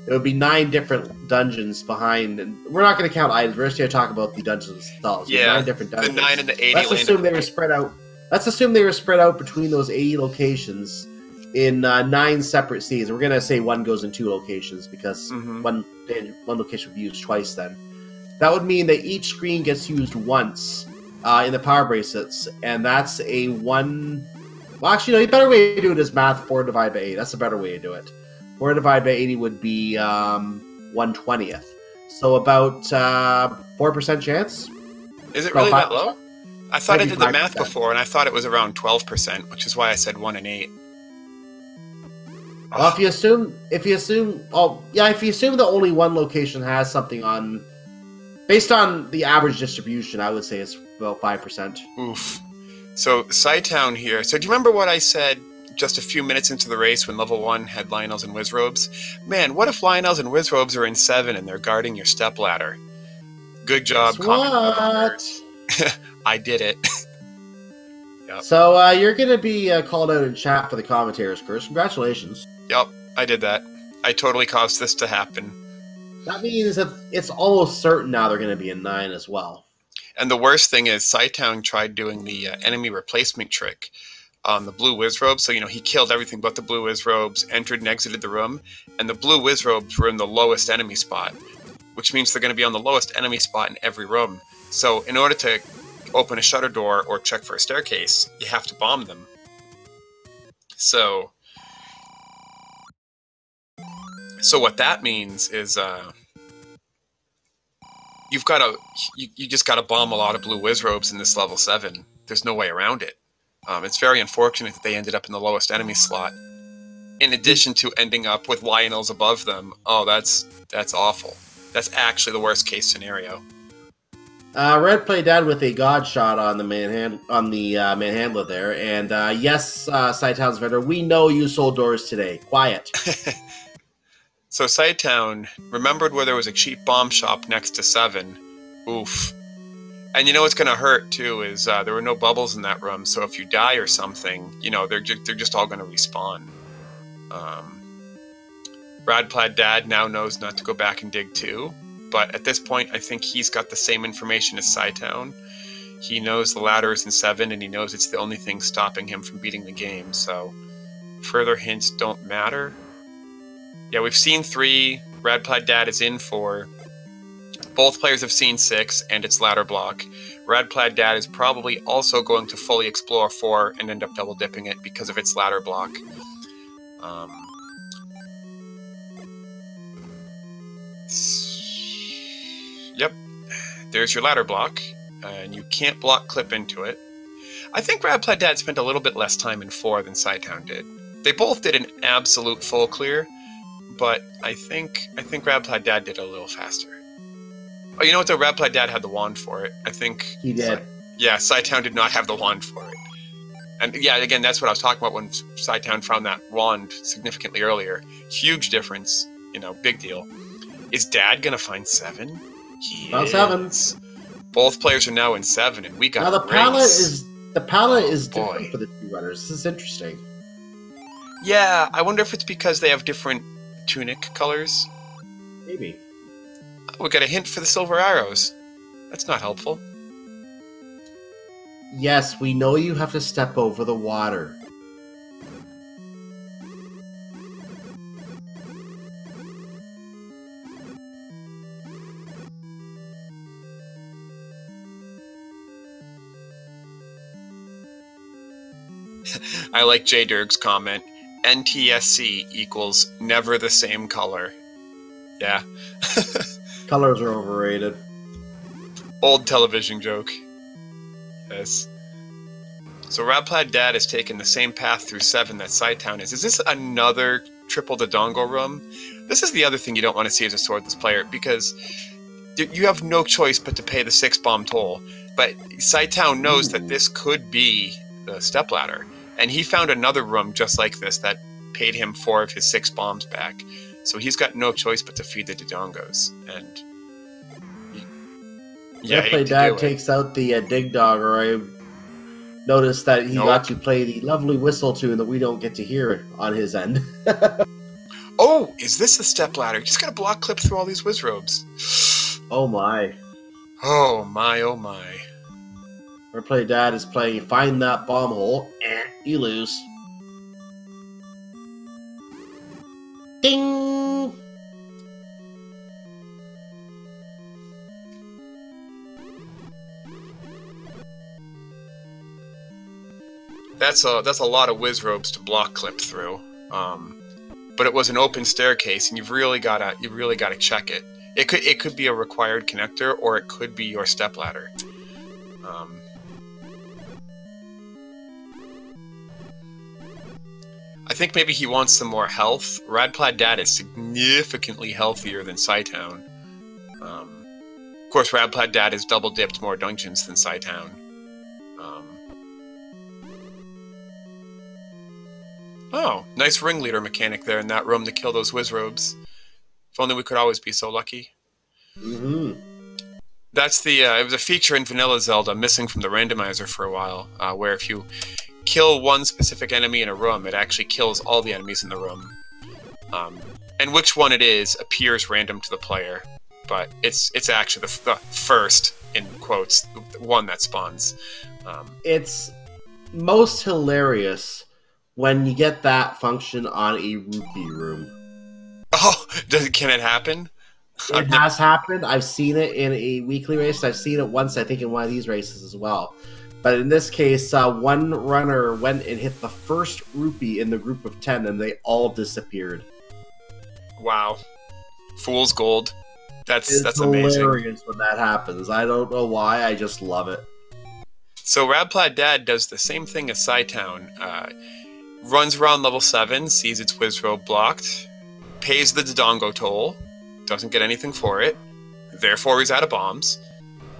it would be 9 different dungeons behind, and we're not going to count items. We're just going to talk about the dungeons themselves. Yeah, 9 different dungeons. The 9 and the 80. Let's assume they were spread out. Let's assume they were spread out between those 80 locations in 9 separate seeds. We're going to say one goes in 2 locations because one location would be used twice. Then that would mean that each screen gets used once in the power bracelets, and that's a 1. Well, actually, no. The better way to do it is math. 4 divided by 8. That's a better way to do it. 4 divided by 80 would be 1/20th. So about 4% chance. Is it really that low? I thought I did the math before, and I thought it was around 12%, which is why I said 1 in 8. Well, if you assume that only one location has something on, based on the average distribution, I would say it's about 5%. Oof. So Cytown here. So do you remember what I said just a few minutes into the race when level 1 had Lionels and Wizrobes? Man, what if Lionels and Wizrobes are in 7 and they're guarding your stepladder? Good job, what? I did it. Yep. So you're going to be called out in chat for the commentators, Chris. Congratulations. Yep, I did that. I totally caused this to happen. That means that it's almost certain now they're going to be in 9 as well. And the worst thing is Cytown tried doing the enemy replacement trick on the blue Wizrobes. So, he killed everything but the blue Wizrobes, entered and exited the room, and the blue Wizrobes were in the lowest enemy spot, which means they're going to be on the lowest enemy spot in every room. So in order to open a shutter door or check for a staircase, you have to bomb them. So what that means is you just got to bomb a lot of blue Wizrobes in this level 7. There's no way around it. It's very unfortunate that they ended up in the lowest enemy slot. In addition to ending up with Lionels above them. Oh, that's awful. That's actually the worst case scenario. RadPlaidDad with a god shot on the manhandler there, and yes, Cytown's vendor, we know you sold doors today. Quiet. So Cytown remembered where there was a cheap bomb shop next to 7. Oof. And you know what's going to hurt, too, is there were no bubbles in that room, so if you die or something, they're just all going to respawn. RadPlaidDad now knows not to go back and dig, too, but at this point, I think he's got the same information as Cytown. He knows the ladder is in 7, and he knows it's the only thing stopping him from beating the game, so further hints don't matter. Yeah, we've seen 3. RadPlaidDad is in 4. Both players have seen 6 and its ladder block. RadPlaidDad is probably also going to fully explore 4 and end up double dipping it because of its ladder block. Yep, there's your ladder block, and you can't block clip into it. I think RadPlaidDad spent a little bit less time in 4 than Cytown did. They both did an absolute full clear, but I think RadPlaidDad did it a little faster. Oh, you know what? The RadPlaidDad had the wand for it. I think he did. Yeah, cytown did not have the wand for it. And yeah, again, that's what I was talking about when cytown found that wand significantly earlier. Huge difference, you know, big deal. Is Dad gonna find 7? He About is. 7. Both players are now in 7, and we got now the palette is boy. different for the two runners. This is interesting. Yeah, I wonder if it's because they have different tunic colors. Maybe. We got a hint for the silver arrows. That's not helpful. Yes, we know you have to step over the water. I like J Dirk's comment. NTSC equals never the same color. Yeah. Colors are overrated. Old television joke. Yes. So RadPlaidDad has taken the same path through 7 that cytown is. Is this another triple Dodongo room? This is the other thing you don't want to see as a swordless player, because you have no choice but to pay the 6-bomb toll. But cytown knows that this could be the stepladder. And he found another room just like this that paid him 4 of his 6 bombs back. So he's got no choice but to feed the Dodongos. And yeah, RadPlaidDad takes out the Dig Dog, or I noticed that he got to play the lovely whistle tune that we don't get to hear on his end. Oh, is this the stepladder? You just gotta block clip through all these Wizrobes. Oh my. Oh my, oh my. RadPlaidDad is playing Find That Bomb Hole. You lose. Ding! That's a lot of Wizrobes to block clip through. But it was an open staircase, and you've really gotta check it. It could be a required connector, or it could be your stepladder. I think maybe he wants some more health. RadPlaidDad is significantly healthier than cytown. Of course, RadPlaidDad has double-dipped more dungeons than cytown. Oh, nice ringleader mechanic there in that room to kill those Wizrobes. If only we could always be so lucky. Mm-hmm. That's the, it was a feature in vanilla Zelda, missing from the randomizer for a while, where if you kill one specific enemy in a room, it actually kills all the enemies in the room. And which one it is appears random to the player, but it's actually the first, in quotes, one that spawns. It's most hilarious when you get that function on a rupee room. Oh, can it happen? It has happened. I've seen it in a weekly race. I've seen it once, I think, in one of these races as well. But in this case, one runner went and hit the first rupee in the group of 10, and they all disappeared. Wow. Fool's gold. That's amazing. It's hilarious when that happens. I don't know why, I just love it. So RadPlaidDad does the same thing as cytown. Runs around level 7, sees its Wizrobe blocked, pays the Dodongo toll, doesn't get anything for it, therefore he's out of bombs,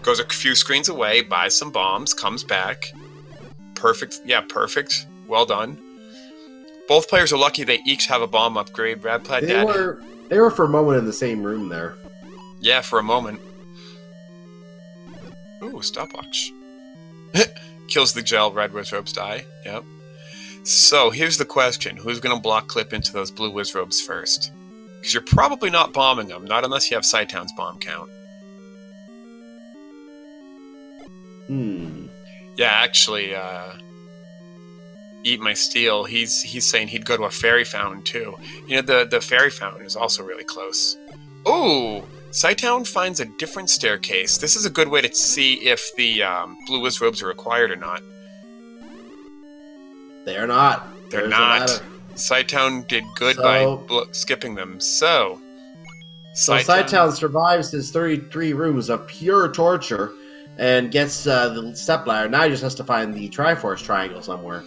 goes a few screens away, buys some bombs, comes back. Perfect. Yeah, perfect. Well done. Both players are lucky they each have a bomb upgrade. RadPlaidDad. They were for a moment in the same room there. Yeah, for a moment. Ooh, stopwatch. Kills the gel, red Wizrobes die. Yep. So, here's the question. Who's going to block clip into those blue Wizrobes first? Because you're probably not bombing them, not unless you have cytown's bomb count. Yeah, actually, Eat My Steel, he's saying he'd go to a fairy fountain, too. You know, the fairy fountain is also really close. Ooh! cytown finds a different staircase. This is a good way to see if the blue Wizrobes are required or not. They're not. They're not. cytown did good by skipping them. So cytown survives his 33 rooms of pure torture and gets the stepladder. Now he just has to find the Triforce triangle somewhere.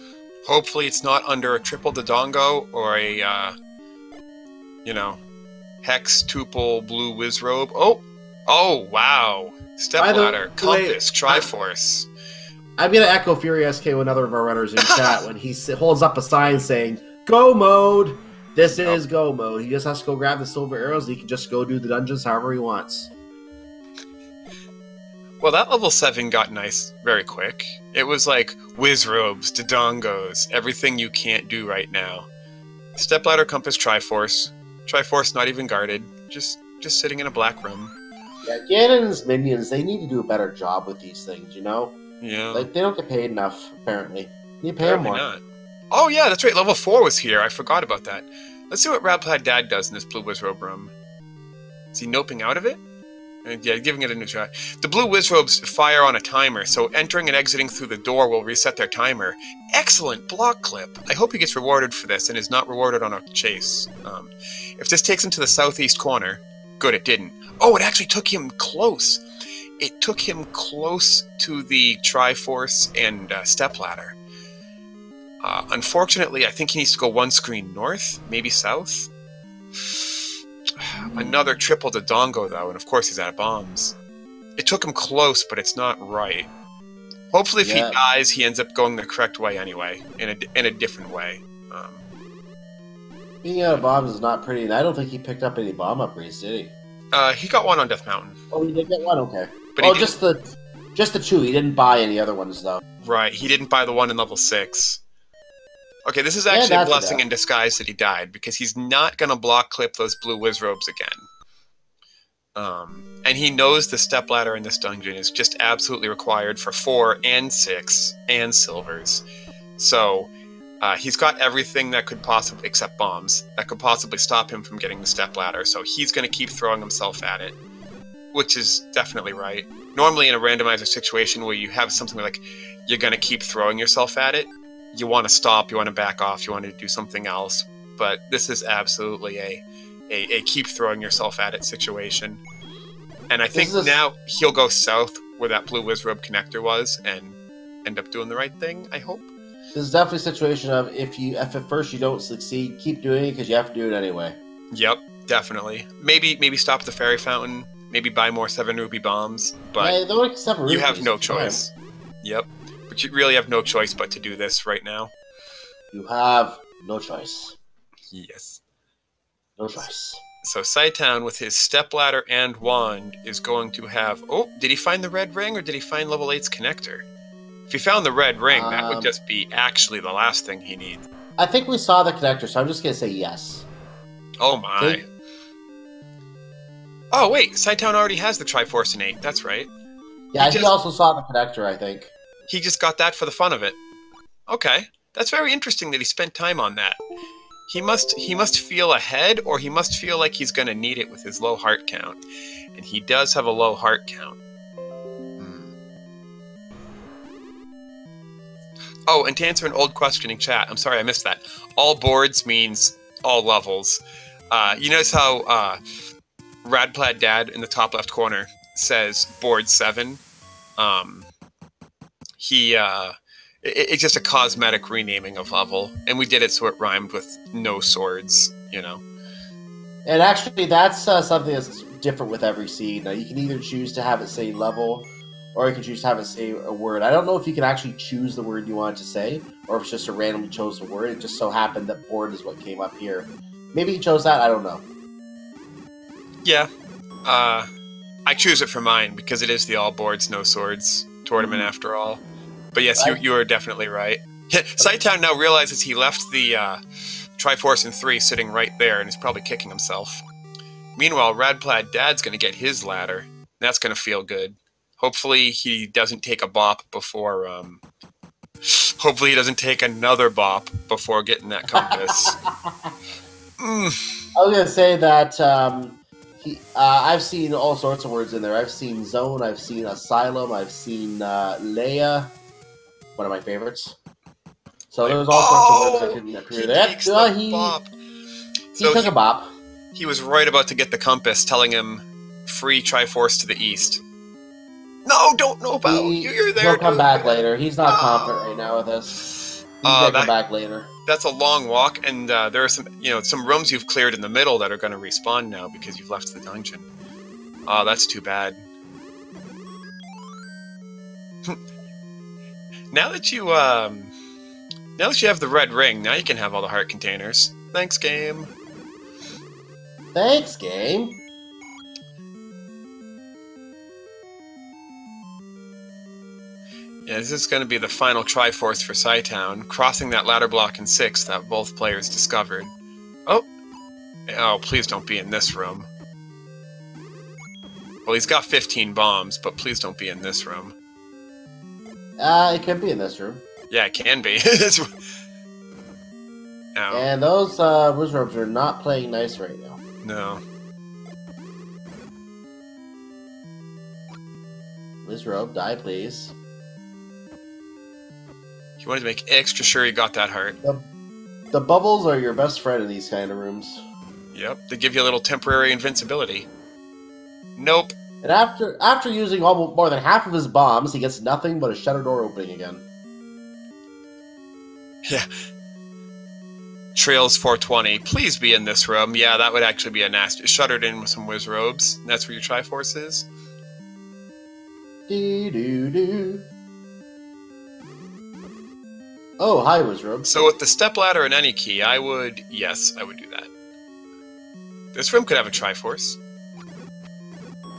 Hopefully it's not under a triple dodongo or a, you know, hex, tuple, blue whiz robe. Oh! Oh, wow. Stepladder, compass, Triforce. I'm going to echo Fury SK with another of our runners in chat when he holds up a sign saying, "Go mode!" This is go mode. He just has to go grab the silver arrows and he can just go do the dungeons however he wants. Well, that level 7 got nice very quick. It was like whiz robes, dodongos, everything you can't do right now. Stepladder, compass, Triforce. Triforce not even guarded, just sitting in a black room. Yeah, Ganon's minions, they need to do a better job with these things, you know? Yeah. Like, they don't get paid enough, apparently. You pay them more. Not. Oh, yeah, that's right. Level 4 was here. I forgot about that. Let's see what RadPlaidDad does in this blue whiz robe room. Is he noping out of it? Yeah, giving it a new try. The blue whiz robes fire on a timer, so entering and exiting through the door will reset their timer. Excellent block clip. I hope he gets rewarded for this and is not rewarded on a chase. If this takes him to the southeast corner, good, it didn't. Oh, it actually took him close. It took him close to the Triforce and Stepladder. Unfortunately, I think he needs to go one screen north, maybe south. Another triple dodongo, though, and of course he's out of bombs. It took him close, but it's not right. Hopefully if he dies, he ends up going the correct way anyway, in a different way. Being out of bombs is not pretty, and I don't think he picked up any bomb upgrades, did he? He got one on Death Mountain. Oh, he did get one? Okay. But just the two. He didn't buy any other ones, though. Right, he didn't buy the one in level 6. Okay, this is actually a blessing in disguise that he died, because he's not going to block clip those blue whiz robes again. And he knows the stepladder in this dungeon is just absolutely required for 4 and 6 and silvers. So he's got everything that could possibly, except bombs, that could possibly stop him from getting the stepladder. So he's going to keep throwing himself at it, which is definitely right. Normally in a randomizer situation where you have something like you're going to keep throwing yourself at it, you want to stop, you want to back off, you want to do something else. But this is absolutely a keep throwing yourself at it situation. And I think now he'll go south where that blue whiz robe connector was and end up doing the right thing, I hope. This is definitely a situation of if at first you don't succeed, keep doing it because you have to do it anyway. Yep, definitely. Maybe stop at the fairy fountain, maybe buy more 7 rupee bombs, but you have no choice. Yep. But you really have no choice but to do this right now. You have no choice. Yes. No choice. So cytown with his stepladder and wand is going to have... Oh, did he find the red ring or did he find level 8's connector? If he found the red ring, that would just be actually the last thing he needs. I think we saw the connector, so I'm just going to say yes. Oh my. Oh wait, cytown already has the Triforce and 8, that's right. Yeah, he also saw the connector, I think. He just got that for the fun of it. Okay. That's very interesting that he spent time on that. He must feel ahead, or he must feel like he's going to need it with his low heart count. And he does have a low heart count. Oh, and to answer an old questioning chat, I'm sorry I missed that. All boards means all levels. You notice how RadPlaidDad in the top left corner says board 7? It's just a cosmetic renaming of level, and we did it so it rhymed with no swords, you know. And actually, that's something that's different with every seed. Now, you can either choose to have it say level, or you can choose to have it say a word. I don't know if you can actually choose the word you want to say, or if it's just a randomly chosen word. It just so happened that board is what came up here. Maybe he chose that, I don't know. Yeah. I choose it for mine, because it is the all boards, no swords tournament after all. But yes, you are definitely right. cytown now realizes he left the Triforce in 3 sitting right there, and is probably kicking himself. Meanwhile, RadPlaidDad's going to get his ladder. That's going to feel good. Hopefully he doesn't take a bop before... hopefully he doesn't take another bop before getting that compass. I was going to say that I've seen all sorts of words in there. I've seen zone, I've seen asylum, I've seen Leia. One of my favorites. So there's all sorts of words that can appear there. He took a bop. He was right about to get the compass, telling him free Triforce to the east. No, don't know about. You're there. He'll come back later. He's not confident right now with this. He's gonna come back later. That's a long walk, and there are some rooms you've cleared in the middle that are going to respawn now because you've left the dungeon. Oh, that's too bad. Now that you have the red ring, now you can have all the heart containers. Thanks, game. Thanks, game. Yeah, this is going to be the final Triforce for Cytown, crossing that ladder block in 6 that both players discovered. Oh, please don't be in this room. Well, he's got 15 bombs, but please don't be in this room. It could be in this room. Yeah, it can be. And those wizards are not playing nice right now. No. Wizrobe, die please. You wanted to make extra sure you got that heart. The bubbles are your best friend in these kind of rooms. Yep, they give you a little temporary invincibility. Nope. And after using almost more than half of his bombs, he gets nothing but a shutter door opening again. Yeah. Trails 420, please be in this room. Yeah, that would actually be a nasty. Shuttered in with some wizrobes. That's where your Triforce is. Doo-doo-doo. Oh, hi, wizrobe. So with the stepladder and any key, I would do that. This room could have a Triforce.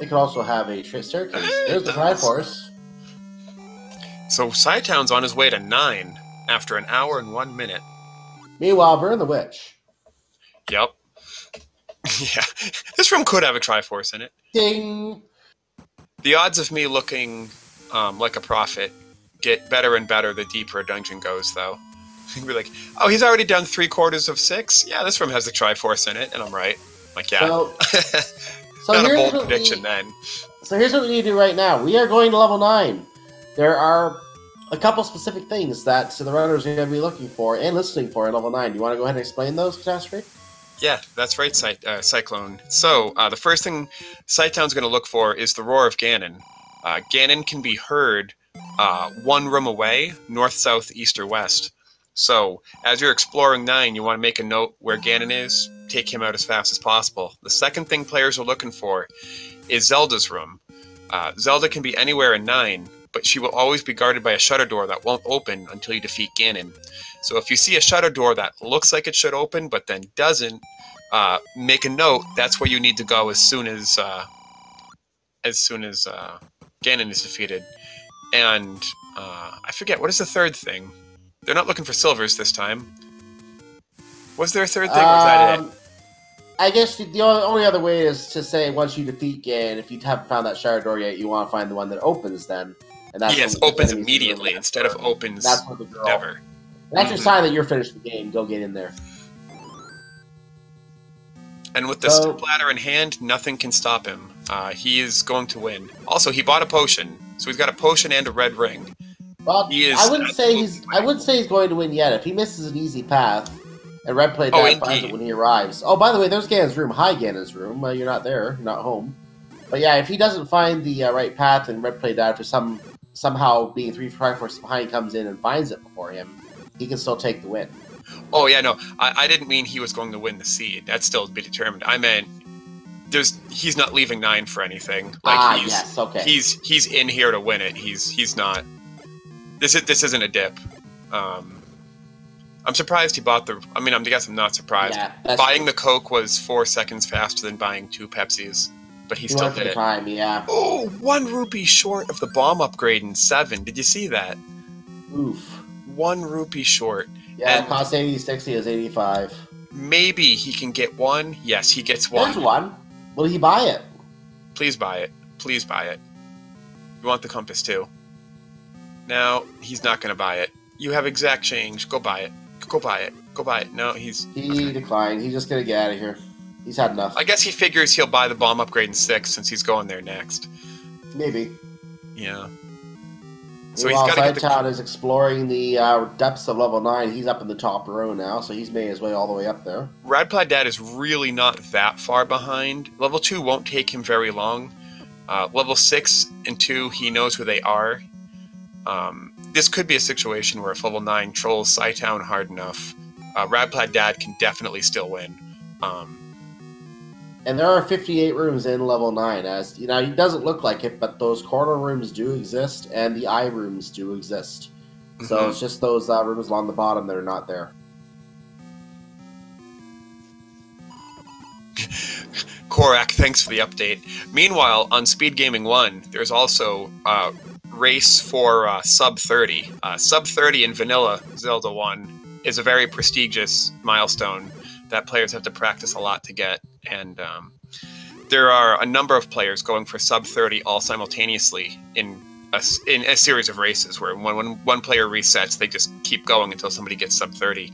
It could also have a staircase. There's the Triforce. So Cytown's on his way to 9 after an hour and 1 minute. Meanwhile, Burn the Witch. Yep. Yeah. This room could have a Triforce in it. Ding! The odds of me looking like a prophet get better and better the deeper a dungeon goes, though. You're like, oh, he's already done 3/4 of 6? Yeah, this room has a Triforce in it, and I'm right. I'm like, yeah. So Not a bold prediction then. So here's what we need to do right now. We are going to level 9. There are a couple specific things that the runners are going to be looking for and listening for in level 9. Do you want to go ahead and explain those, Catastrophe? Yeah, that's right, Cyclone. So, the first thing Cytown's going to look for is the roar of Ganon. Ganon can be heard 1 room away, north, south, east, or west. So, as you're exploring 9, you want to make a note where Ganon is, take him out as fast as possible. The second thing players are looking for is Zelda's room. Zelda can be anywhere in 9, but she will always be guarded by a shutter door that won't open until you defeat Ganon. So if you see a shutter door that looks like it should open, but then doesn't, make a note, that's where you need to go as soon as Ganon is defeated. And I forget, what is the third thing? They're not looking for silvers this time. Was there a third thing, or was that it? I guess the only other way is to say once you defeat Ganon, if you haven't found that shutter door yet, you want to find the one that opens then. And that's yes, opens immediately instead of opens never. That's your sign that you're finished the game. Go get in there. And with the stepladder in hand, nothing can stop him. He is going to win. Also, he bought a potion, so he's got a potion and a red ring. Well, I wouldn't say he's going to win yet. If he misses an easy path, and RadPlaidDad finds it when he arrives. Oh, by the way, there's Ganon's room. Hi, Ganon's room. You're not there. You're not home. But yeah, if he doesn't find the right path, and RadPlaidDad for somehow being 3 Triforce behind comes in and finds it before him, he can still take the win. Oh yeah, no, I didn't mean he was going to win the seed. That's still to be determined. I meant he's not leaving 9 for anything. Like yes, okay. He's in here to win it. He's not. This isn't a dip. I'm surprised he bought the. I guess I'm not surprised. Yeah, buying the Coke was 4 seconds faster than buying 2 Pepsis, but he still did it. Time, yeah. Oh, 1 rupee short of the bomb upgrade in 7. Did you see that? Oof. 1 rupee short. Yeah, it costs 80, is 85. Maybe he can get 1. Yes, he gets 1. There's 1. Will he buy it? Please buy it. Please buy it. You want the compass too. No, he's not going to buy it. You have exact change. Go buy it. Go buy it. Go buy it. No, he declined. He's just going to get out of here. He's had enough. I guess he figures he'll buy the bomb upgrade in 6 since he's going there next. Maybe. Yeah. So he's got Cytown is exploring the depths of level 9. He's up in the top row now, so he's made his way all the way up there. RadPlaidDad is really not that far behind. Level 2 won't take him very long. Level 6 and 2, he knows where they are. This could be a situation where if level 9 trolls Cytown hard enough, RadPlaidDad can definitely still win. And there are 58 rooms in level 9. As you know, it doesn't look like it, but those corner rooms do exist, and the eye rooms do exist. So it's just those rooms along the bottom that are not there. Korak, thanks for the update. Meanwhile, on Speed Gaming 1, there's also race for sub 30. Sub 30 in vanilla Zelda 1 is a very prestigious milestone that players have to practice a lot to get. And there are a number of players going for sub 30 all simultaneously in a series of races where when one player resets, they just keep going until somebody gets sub 30.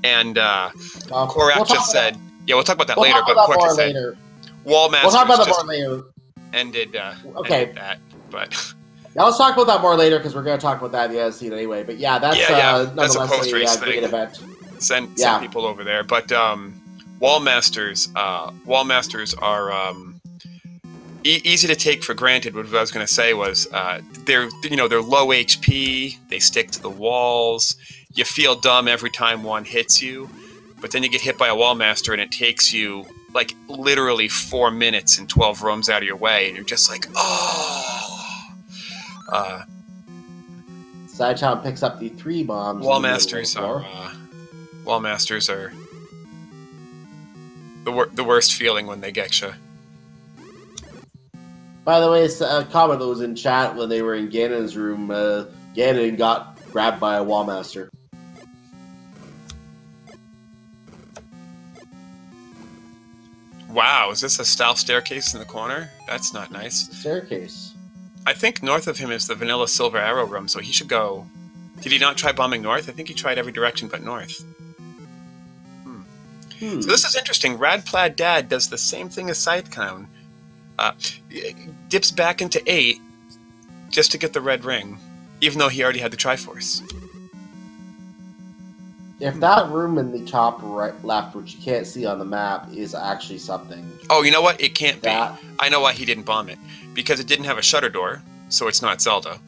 And Korak just said, yeah, we'll talk about that later, but Korak just said, Wallmasters we'll talk about that more later. Ended that, but... Now let's talk about that more later, because we're going to talk about that in the other scene anyway. But yeah, that's that's a post-race thing. Great event. Send people over there. But Wallmasters are easy to take for granted. What I was going to say was they're low HP. They stick to the walls. You feel dumb every time one hits you, but then you get hit by a Wallmaster and it takes you like literally 4 minutes and 12 rooms out of your way, and you're just like, oh. Cytown picks up the 3 bombs. Wallmasters are the worst feeling when they get you. By the way, a comment that was in chat when they were in Ganon's room. Ganon got grabbed by a Wallmaster. Wow, is this a stealth staircase in the corner? That's not nice. Staircase. I think north of him is the vanilla silver arrow room, so he should go... Did he not try bombing north? I think he tried every direction but north. So this is interesting. RadPlaidDad does the same thing as cytown. Dips back into 8 just to get the red ring, even though he already had the Triforce. If that room in the top right left, which you can't see on the map, is actually something... Oh, you know what? It can't be. I know why he didn't bomb it. Because it didn't have a shutter door, so it's not Zelda.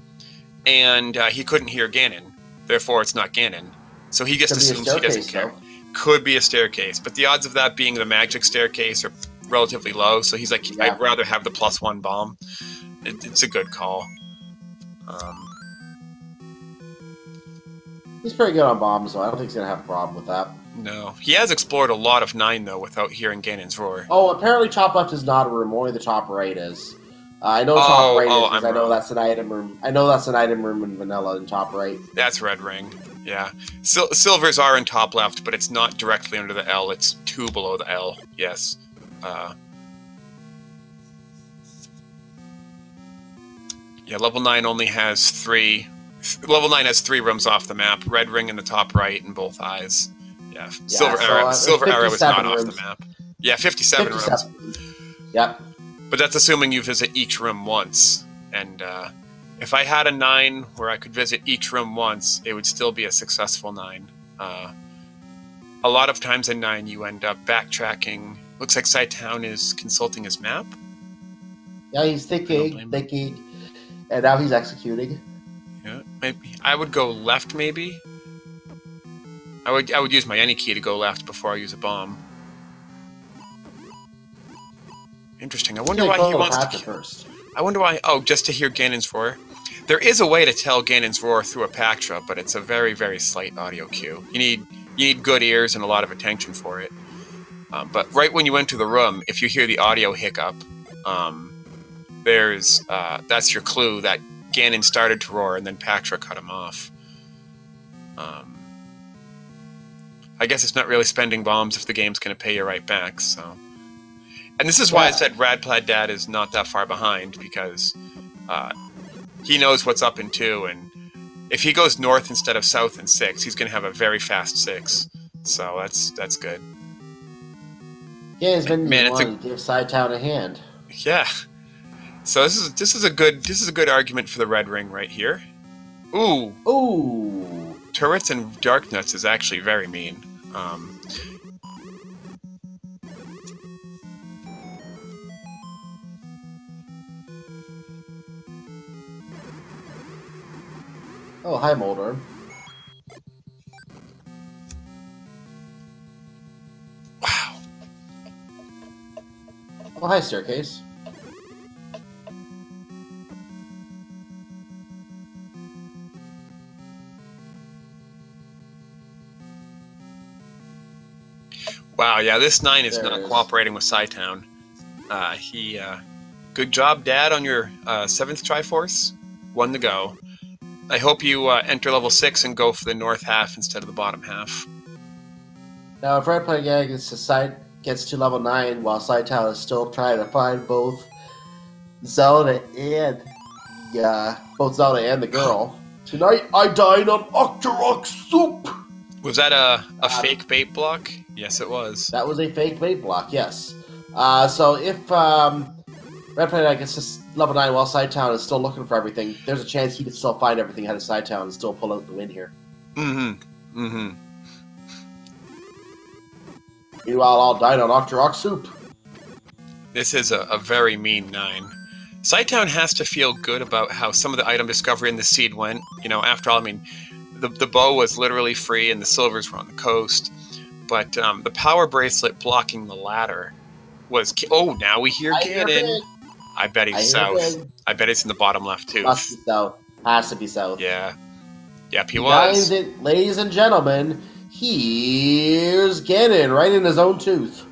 And he couldn't hear Ganon, therefore it's not Ganon. So he just assumes he doesn't care. Could be a staircase, but the odds of that being the magic staircase are relatively low, so he's like, I'd rather have the +1 bomb. It's a good call. He's pretty good on bombs, so I don't think he's going to have a problem with that. No. He has explored a lot of 9, though, without hearing Ganon's roar. Oh, apparently top left is not a room, only the top right is. I know top right is, because I know that's an item room. I know that's an item room in vanilla in top right. That's red ring, yeah. Silvers are in top left, but it's not directly under the L. It's 2 below the L, yes. Yeah, level 9 only has 3... Level 9 has 3 rooms off the map. Red ring in the top right and both eyes. Yeah, Silver Arrow is not off the map. Yeah, 57 rooms. Yep. But that's assuming you visit each room once. And if I had a 9 where I could visit each room once, it would still be a successful 9. A lot of times in 9, you end up backtracking. Looks like cytown is consulting his map. Yeah, he's thinking, and now he's executing. Yeah, maybe I would go left. Maybe I would use my any key to go left before I use a bomb. Interesting. I wonder why he wants to first. I wonder why. Oh, just to hear Ganon's roar. There is a way to tell Ganon's roar through a Pactra, but it's a very, very slight audio cue. You need good ears and a lot of attention for it. But right when you enter the room, if you hear the audio hiccup, that's your clue that Ganon started to roar and then Pactra cut him off. I guess it's not really spending bombs if the game's going to pay you right back, so... And this is why I said RadPlaidDad is not that far behind, because he knows what's up in 2, and if he goes north instead of south in 6, he's going to have a very fast 6. So that's good. Yeah, he's been wanting to give cytown a hand. Yeah. So this is a good argument for the red ring right here. Ooh. Ooh. Turrets and dark nuts is actually very mean. Oh, hi, Moldorm. Wow. Oh, hi, Staircase. Wow, yeah, this 9 is not cooperating with Cytown. Good job, Dad, on your 7th Triforce. 1 to go. I hope you enter level 6 and go for the north half instead of the bottom half. Now, if RadPlaidDad gets to level 9, while Cytown is still trying to find both Zelda and the girl. Tonight, I dine on Octorok soup! Was that a fake bait block? Yes, it was. That was a fake bait block, yes. So if RadPlaidDad gets to level 9 while Cytown is still looking for everything, there's a chance he could still find everything ahead of Cytown and still pull out the win here. Mm-hmm. Mm-hmm. Meanwhile, I'll dine on Octorok soup. This is a very mean 9. Cytown has to feel good about how some of the item discovery in the seed went. You know, after all, I mean, the bow was literally free and the silvers were on the coast. But the power bracelet blocking the ladder was... Oh, now we hear Ganon. I bet he's south. I bet it's in the bottom left, too. Must be south. Has to be south. Yeah. Yep, he was. Ladies and gentlemen, here's Ganon right in his own tooth.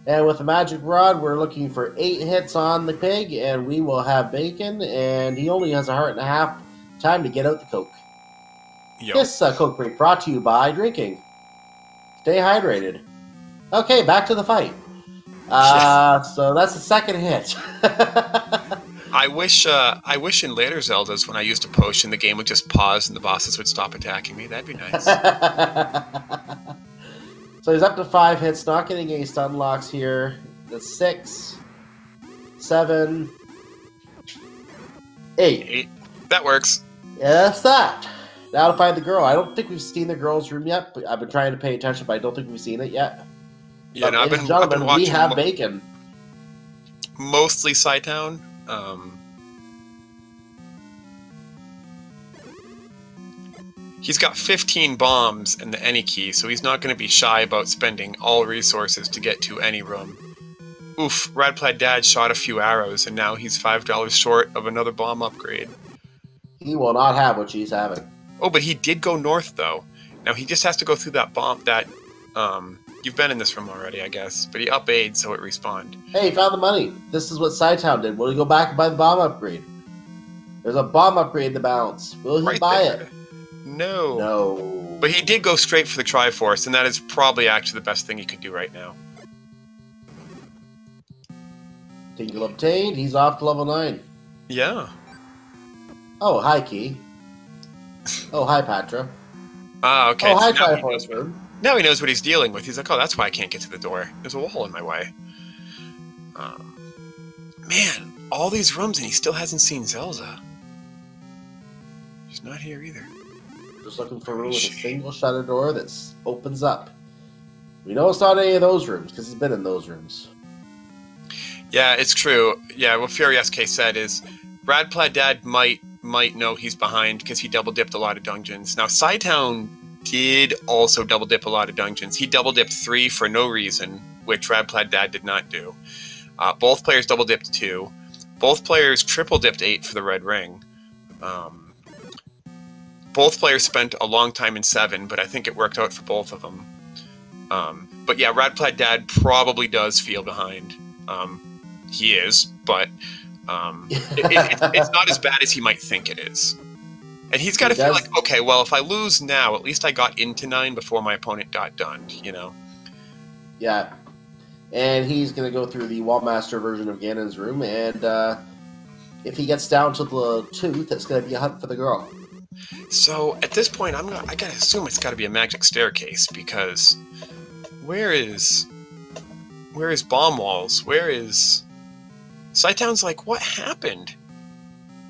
And with the magic rod, we're looking for 8 hits on the pig, and we will have bacon, and he only has a heart and a half. Time to get out the Coke. Yep. This Coke break brought to you by drinking. Stay hydrated. Okay, back to the fight. So that's the second hit. I wish in later Zeldas, when I used a potion, the game would just pause and the bosses would stop attacking me. That'd be nice. So he's up to 5 hits, not getting any stun locks here. That's 6, 7, 8. That works. Yeah, that's that. Now to find the girl. I don't think we've seen the girl's room yet. But I've been trying to pay attention, but I don't think we've seen it yet. Yeah, no, I've been watching. We have bacon. Mostly Cytown. He's got 15 bombs and the any key, so he's not going to be shy about spending all resources to get to any room. Oof, RadPlaidDad shot a few arrows, and now he's $5 short of another bomb upgrade. He will not have what she's having. Oh, but he did go north, though. Now he just has to go through that bomb, you've been in this room already, I guess, but he up-aid, so it respawned. Hey, he found the money. This is what Cytown did. Will he go back and buy the bomb upgrade? There's a bomb upgrade to balance. Will he buy it? No. No. But he did go straight for the Triforce, and that is probably actually the best thing he could do right now. Tingle obtained. He's off to level 9. Yeah. Oh, hi, Key. Oh, hi, Patra. Ah, okay. Oh, hi, so Triforce. Now he knows what he's dealing with. He's like, oh, that's why I can't get to the door. There's a wall in my way. Man, all these rooms and he still hasn't seen Zelda. She's not here either. Just looking for a room with a single shutter door that opens up. We know it's not any of those rooms, because he's been in those rooms. Yeah, it's true. Yeah, what Fury SK said is, RadPlaidDad might know he's behind, because he double-dipped a lot of dungeons. Now, Cytown did also double-dip a lot of dungeons. He double-dipped 3 for no reason, which RadPlaidDad did not do. Both players double-dipped 2. Both players triple-dipped 8 for the Red Ring. Both players spent a long time in 7, but I think it worked out for both of them. But yeah, RadPlaidDad probably does feel behind. He is, but it's not as bad as he might think it is. And he's got to feel like, okay, well, if I lose now, at least I got into 9 before my opponent got done, you know? Yeah. And he's going to go through the Wallmaster version of Ganon's room, and if he gets down to the tooth, it's going to be a hunt for the girl. So at this point, I gotta assume it's got to be a magic staircase, because where is Bomb Walls? Where is Cytown's like, what happened?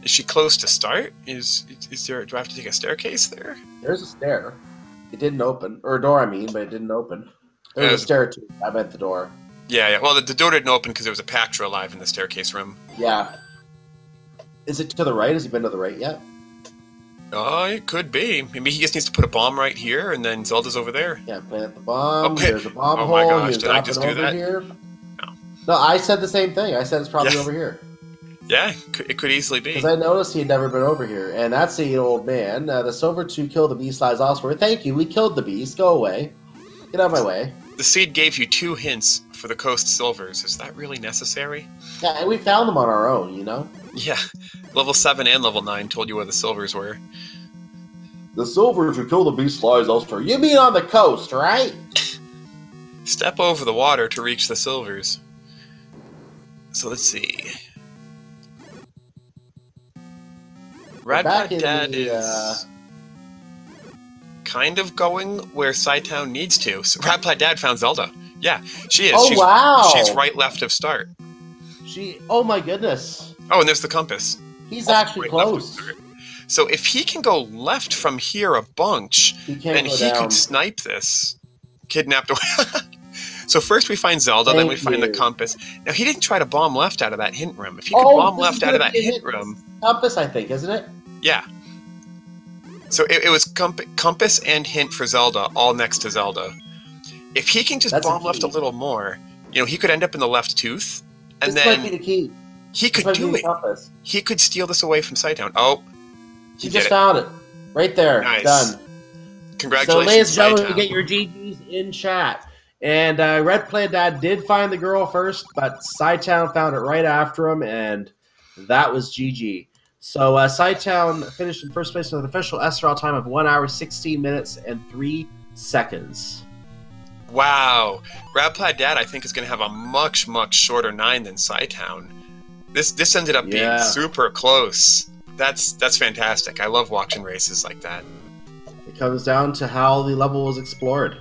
Is she close to start? Is there? Do I have to take a staircase there? There's a stair. It didn't open, or a door, I mean, but it didn't open. There's a stair too. I meant the door. Yeah. Well, the door didn't open because there was a Patra alive in the staircase room. Yeah. Is it to the right? Has he been to the right yet? It could be. Maybe he just needs to put a bomb right here, and then Zelda's over there. Yeah, plant the bomb. Okay. There's a bomb hole. My gosh, He's did I just do that? Here. No. No, I said the same thing. I said it's probably over here. Yeah, it could easily be. Because I noticed he had never been over here. And that's the old man. The silver to kill the beast lies elsewhere. Thank you. We killed the beast. Go away. Get out of my way. The seed gave you 2 hints for the coast silvers. Is that really necessary? Yeah, and we found them on our own, you know? Yeah. Level 7 and level 9 told you where the silvers were. The silver to kill the beast lies elsewhere. You mean on the coast, right? Step over the water to reach the silvers. So let's see. RadPlaidDad is kind of going where cytown needs to. So RadPlaidDad found Zelda. Yeah, she is. Oh, wow. She's right left of start. Oh my goodness. Oh, and there's the compass. He's actually close. So if he can go left from here a bunch, then he could snipe this. Kidnapped away. So first we find Zelda, then we find the compass. Now he didn't try to bomb left out of that hint room. If he could bomb left out of that hint room... Compass, I think, isn't it? Yeah. So it was compass and hint for Zelda, all next to Zelda. If he can just bomb left a little more, you know, he could end up in the left tooth, and then might be the key. He could do it. He could steal this away from cytown. Oh, he just found it. Right there. Nice. Done. Congratulations, so, ladies and gentlemen, cytown. get your GGs in chat. And RadPlaidDad did find the girl first, but cytown found it right after him, and that was GG. So cytown finished in first place with an official SRL time of 1 hour, 16 minutes, and 3 seconds. Wow. RadPlaidDad, I think, is going to have a much, much shorter 9 than cytown. This ended up being super close. That's fantastic. I love watching races like that. It comes down to how the level was explored.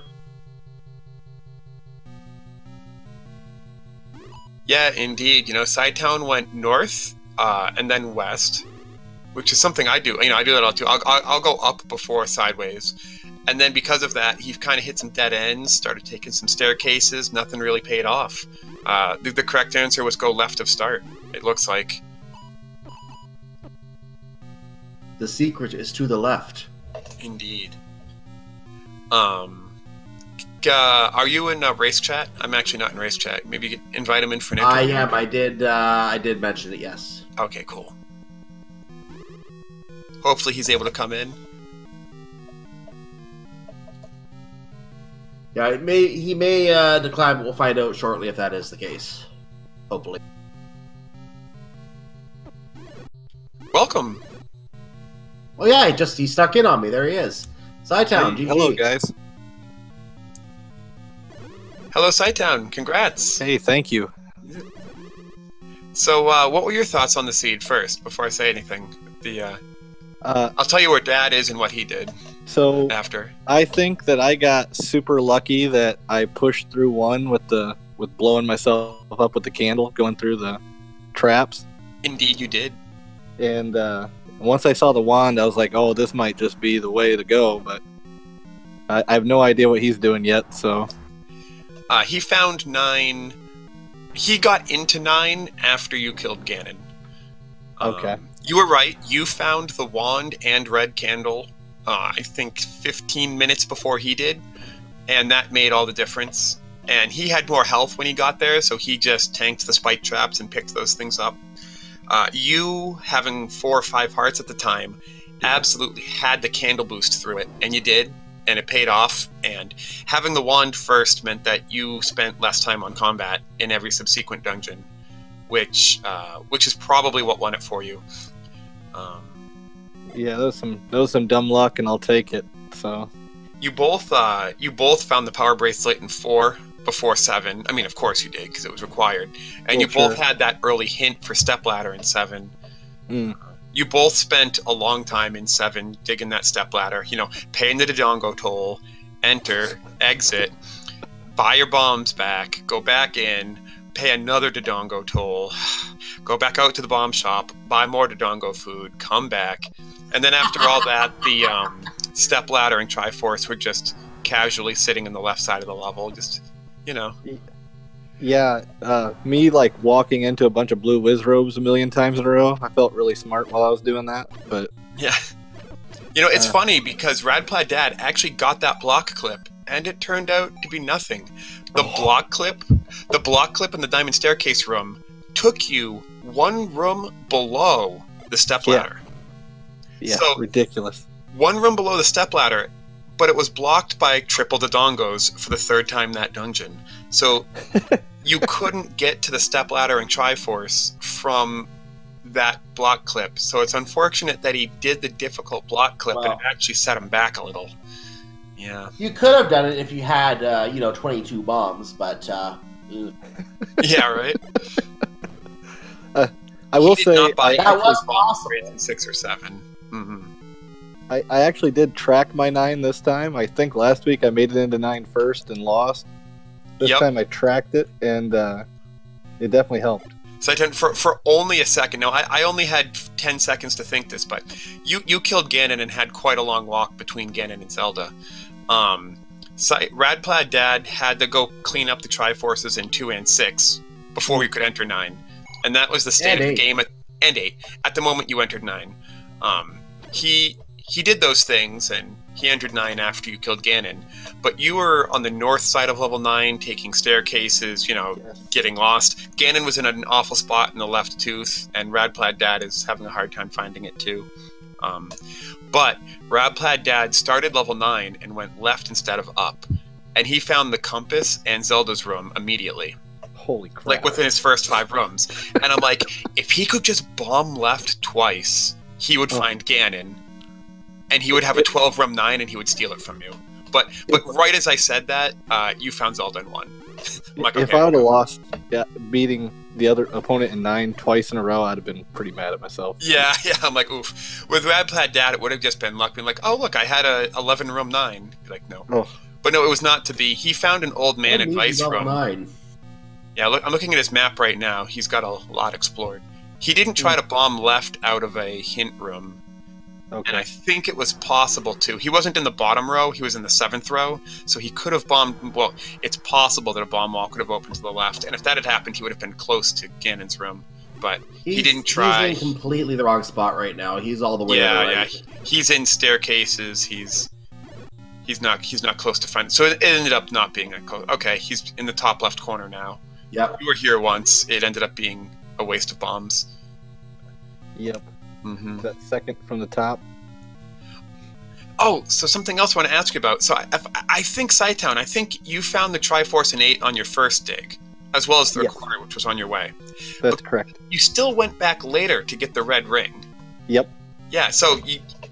Yeah, indeed. You know, cytown went north and then west, which is something I do. You know, I do that all too. I'll go up before sideways. And then because of that, he kind of hit some dead ends, started taking some staircases. Nothing really paid off. The correct answer was go left of start, it looks like. The secret is to the left. Indeed. Are you in race chat? I'm actually not in race chat. Maybe you could invite him in for an interview. I am. I did mention it, yes. Okay, cool. Hopefully he's able to come in. Yeah, he may decline, but we'll find out shortly if that is the case. Hopefully. Welcome. Oh yeah, he stuck in on me. There he is. cytown. Hey, hello, guys. Hello, cytown. Congrats. Hey, thank you. So, what were your thoughts on the seed first, before I say anything? I'll tell you where Dad is and what he did. So after, I think that I got super lucky that I pushed through one with blowing myself up with the candle, going through the traps. Indeed, you did. And once I saw the wand, I was like, "Oh, this might just be the way to go." But I have no idea what he's doing yet. So he found 9. He got into 9 after you killed Ganon. Okay. You were right. You found the wand and red candle, I think 15 minutes before he did, and that made all the difference. And he had more health when he got there, so he just tanked the spike traps and picked those things up. You, having 4 or 5 hearts at the time, absolutely had the candle boost through it, and you did, and it paid off. And having the wand first meant that you spent less time on combat in every subsequent dungeon, which is probably what won it for you. Yeah, that was some dumb luck, and I'll take it. So you both found the power bracelet in 4 before 7. I mean, of course you did, because it was required. And you both had that early hint for stepladder in 7. You both spent a long time in 7 digging that stepladder. You know, paying the Dodongo toll, enter, exit, buy your bombs back, go back in, pay another Dodongo toll, go back out to the bomb shop, buy more Dodongo food, come back. And then after all that, the stepladder and Triforce were just casually sitting on the left side of the level, just, you know. Yeah, me like walking into a bunch of blue whiz robes a million times in a row. I felt really smart while I was doing that, but yeah. You know, it's funny because RadPlaidDad actually got that block clip, and it turned out to be nothing. The block clip in the Diamond Staircase room took you one room below the stepladder. Yeah, so, ridiculous. One room below the stepladder, but it was blocked by triple Dodongos for the third time that dungeon. So you couldn't get to the stepladder in Triforce from that block clip. So it's unfortunate that he did the difficult block clip and it actually set him back a little. Yeah. You could have done it if you had, 22 bombs, but... Yeah, right? I will say... that was possible. 6 or 7. Mm-hmm. I actually did track my 9 this time. I think last week I made it into 9 first and lost. This time I tracked it, and it definitely helped. Cytown, for only a second. Now, I only had 10 seconds to think this, but you killed Ganon and had quite a long walk between Ganon and Zelda. RadPlaidDad had to go clean up the Triforces in 2 and 6 before we could enter 9. And that was the state of the game and 8. At the moment you entered 9. He did those things, and he entered 9 after you killed Ganon. But you were on the north side of level 9, taking staircases, getting lost. Ganon was in an awful spot in the left tooth, and RadPlaidDad is having a hard time finding it too. But RadPlaidDad started level 9 and went left instead of up. And he found the compass and Zelda's room immediately. Holy crap. Like within his first 5 rooms. And I'm like, if he could just bomb left twice, he would find Ganon. And he would have a 12-room 9 and he would steal it from you. But right as I said that, you found Zelda in 1. I'm like, if I would have lost beating the other opponent in 9 twice in a row, I'd have been pretty mad at myself. Yeah, I'm like, oof. With RadPlaidDad, it would have just been luck, being like, oh, look, I had a 11-room 9. Be like, no. Oh. But no, it was not to be. He found an old man advice room. 9. Yeah, look, I'm looking at his map right now. He's got a lot explored. He didn't try to bomb left out of a hint room. Okay. And I think it was possible to. He wasn't in the bottom row, he was in the 7th row, so he could have bombed. Well, it's possible that a bomb wall could have opened to the left, and if that had happened, he would have been close to Ganon's room. But he didn't try. He's in completely the wrong spot right now. He's all the way to the right. Yeah, he's in staircases. He's not close to find. So it ended up not being that close. Okay, he's in the top left corner now. Yep. You were here once. It ended up being a waste of bombs. Yep. Mm-hmm. That second from the top. Oh, so something else I want to ask you about. So I think cytown, I think you found the Triforce in 8 on your first dig, as well as the recorder, which was on your way. That's correct. You still went back later to get the red ring. Yep. Yeah, so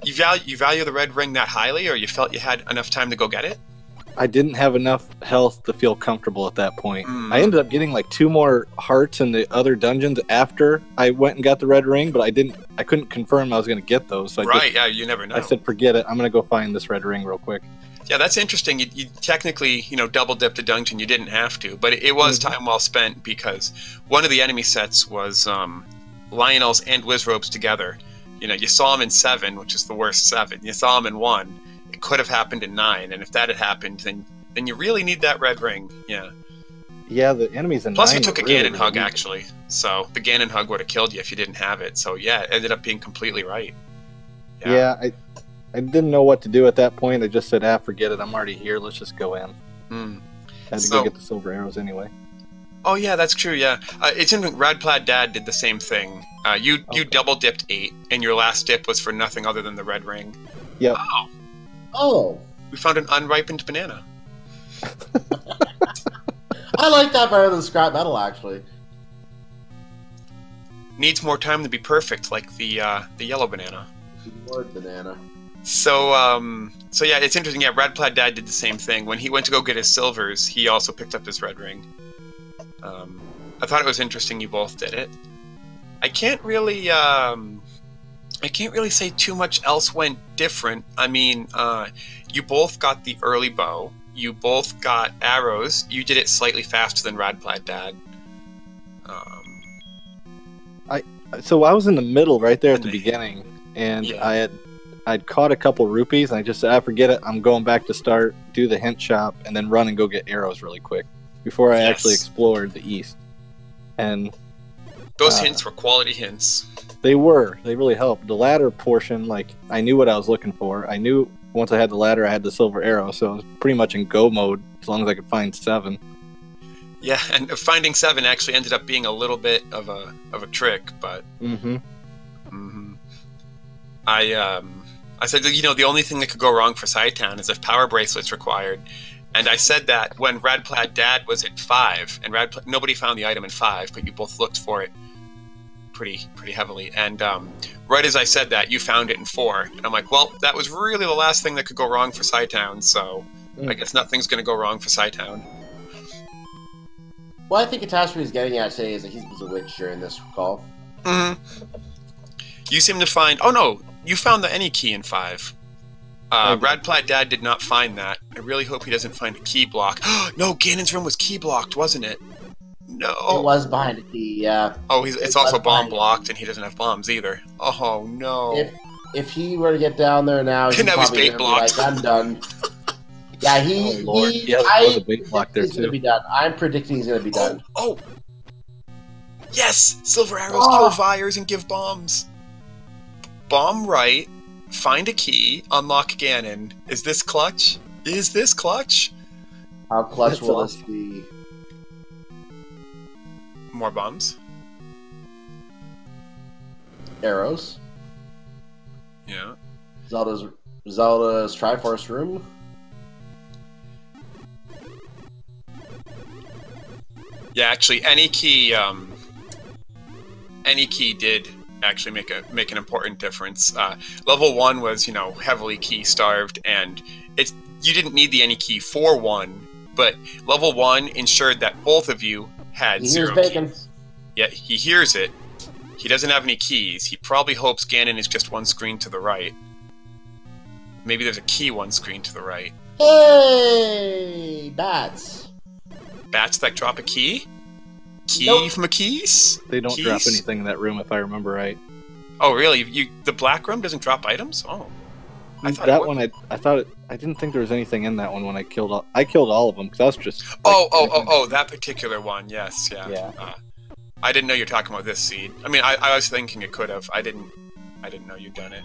you value the red ring that highly, or you felt you had enough time to go get it? I didn't have enough health to feel comfortable at that point. I ended up getting like 2 more hearts in the other dungeons after I went and got the red ring, but I couldn't confirm I was going to get those. So yeah, you never know. I said, forget it. I'm going to go find this red ring real quick. Yeah, that's interesting. You technically, double dipped a dungeon. You didn't have to, but it was time well spent because one of the enemy sets was Lionels and Wizrobes together. You saw them in 7, which is the worst 7. You saw them in 1. It could have happened in 9, and if that had happened, then you really need that red ring. Yeah. Yeah, the enemies in 9. Plus, you took a Ganon hug, actually. So the Ganon hug would have killed you if you didn't have it. So yeah, it ended up being completely right. Yeah, I didn't know what to do at that point. I just said, forget it. I'm already here. Let's just go in. I had to go get the silver arrows anyway. Oh yeah, that's true. Yeah, it's interesting. RadPlaidDad did the same thing. You double dipped 8, and your last dip was for nothing other than the red ring. Yep. Oh. We found an unripened banana. I like that better than scrap metal, actually. Needs more time to be perfect, like the yellow banana. Lord banana. So yeah, it's interesting. Yeah, RadPlaidDad did the same thing. When he went to go get his silvers, he also picked up his red ring. I thought it was interesting you both did it. I can't really say too much else went different. I mean, you both got the early bow. You both got arrows. You did it slightly faster than RadPlaidDad. So I was in the middle right there at the beginning, and I'd caught a couple rupees, and I just said, forget it. I'm going back to start, do the hint shop, and then run and go get arrows really quick. before I actually explored the east. And those hints were quality hints. They were. They really helped. The ladder portion, like, I knew what I was looking for. I knew once I had the ladder, I had the silver arrow, so I was pretty much in go mode as long as I could find 7. Yeah, and finding 7 actually ended up being a little bit of a trick, but I said, you know, the only thing that could go wrong for cytown is if power bracelets required. And I said that when RadPlaidDad was at 5, and nobody found the item in 5, but you both looked for it pretty heavily. And right as I said that, you found it in 4, and I'm like, well, that was really the last thing that could go wrong for cytown. So I guess nothing's going to go wrong for cytown. Well, I think Catastrophe is getting at today is that he was a witch during this call. You seem to find... Oh, no. You found the any key in 5. RadPlaidDad did not find that. I really hope he doesn't find a key block. No, Ganon's room was key blocked, wasn't it? No. It was behind a key, yeah. Oh, it's also bomb blocked, and he doesn't have bombs either. Oh, no. If he were to get down there now, he's probably going to be like, I'm done. Yeah, there was a bait block there, he's going to be done. I'm predicting he's going to be done. Oh! Yes! Silver arrows kill fires and give bombs. Bomb right, find a key, unlock Ganon. Is this clutch? Is this clutch? How clutch will this be? More bombs? Arrows? Yeah. Zelda's Triforce room? Yeah, actually, any key did actually make an important difference. Level 1 was, you know, heavily key starved, and you didn't need the any key for 1, but level 1 ensured that both of you had 0 keys. Yeah, he hears it. He doesn't have any keys. He probably hopes Ganon is just one screen to the right. Maybe there's a key one screen to the right. Hey, bats. Bats that drop a key? From a keys? They don't drop anything in that room, if I remember right. Oh, really? The black room doesn't drop items? Oh, I didn't think there was anything in that one when I killed all of them because I was just. That particular one. Yes, yeah. I didn't know you were talking about this seed. I mean, I was thinking it could have. I didn't know you'd done it.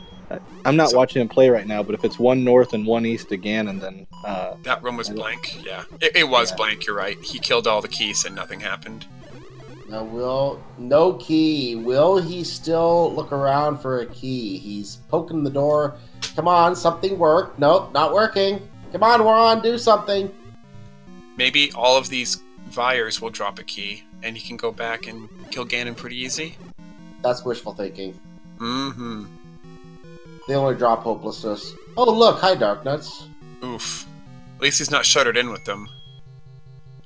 I'm not watching him play right now, but if it's one north and one east again, and then that room was blank. Yeah, it was blank. You're right. He killed all the keys and nothing happened. Now, no key. Will he still look around for a key? He's poking the door. Come on, something worked. Nope, not working. Come on, Warren, do something. Maybe all of these Vyres will drop a key, and he can go back and kill Ganon pretty easy. That's wishful thinking. Mm-hmm. They only drop hopelessness. Oh, look, hi, Darknuts. Oof. At least he's not shuttered in with them.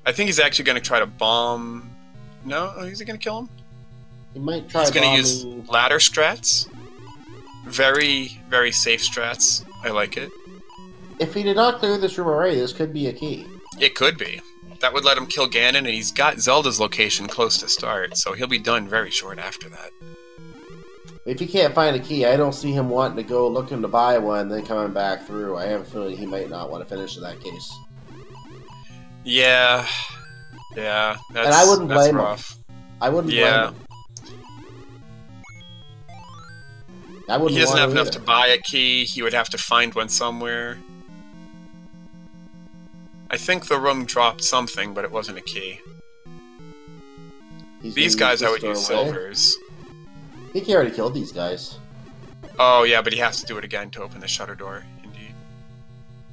I think he's actually going to try to bomb... No? Is he going to kill him? He might try He's going to use ladder strats. Very, very safe strats. I like it. If he did not clear this room already, this could be a key. It could be. That would let him kill Ganon, and he's got Zelda's location close to start, so he'll be done very short after that. If he can't find a key, I don't see him wanting to go looking to buy one, then coming back through. I have a feeling he might not want to finish in that case. Yeah, and I wouldn't blame him. I wouldn't blame him. He doesn't have enough to buy a key. He would have to find one somewhere. I think the room dropped something, but it wasn't a key. These guys, I would use silvers. I think he already killed these guys. Oh, yeah, but he has to do it again to open the shutter door, indeed.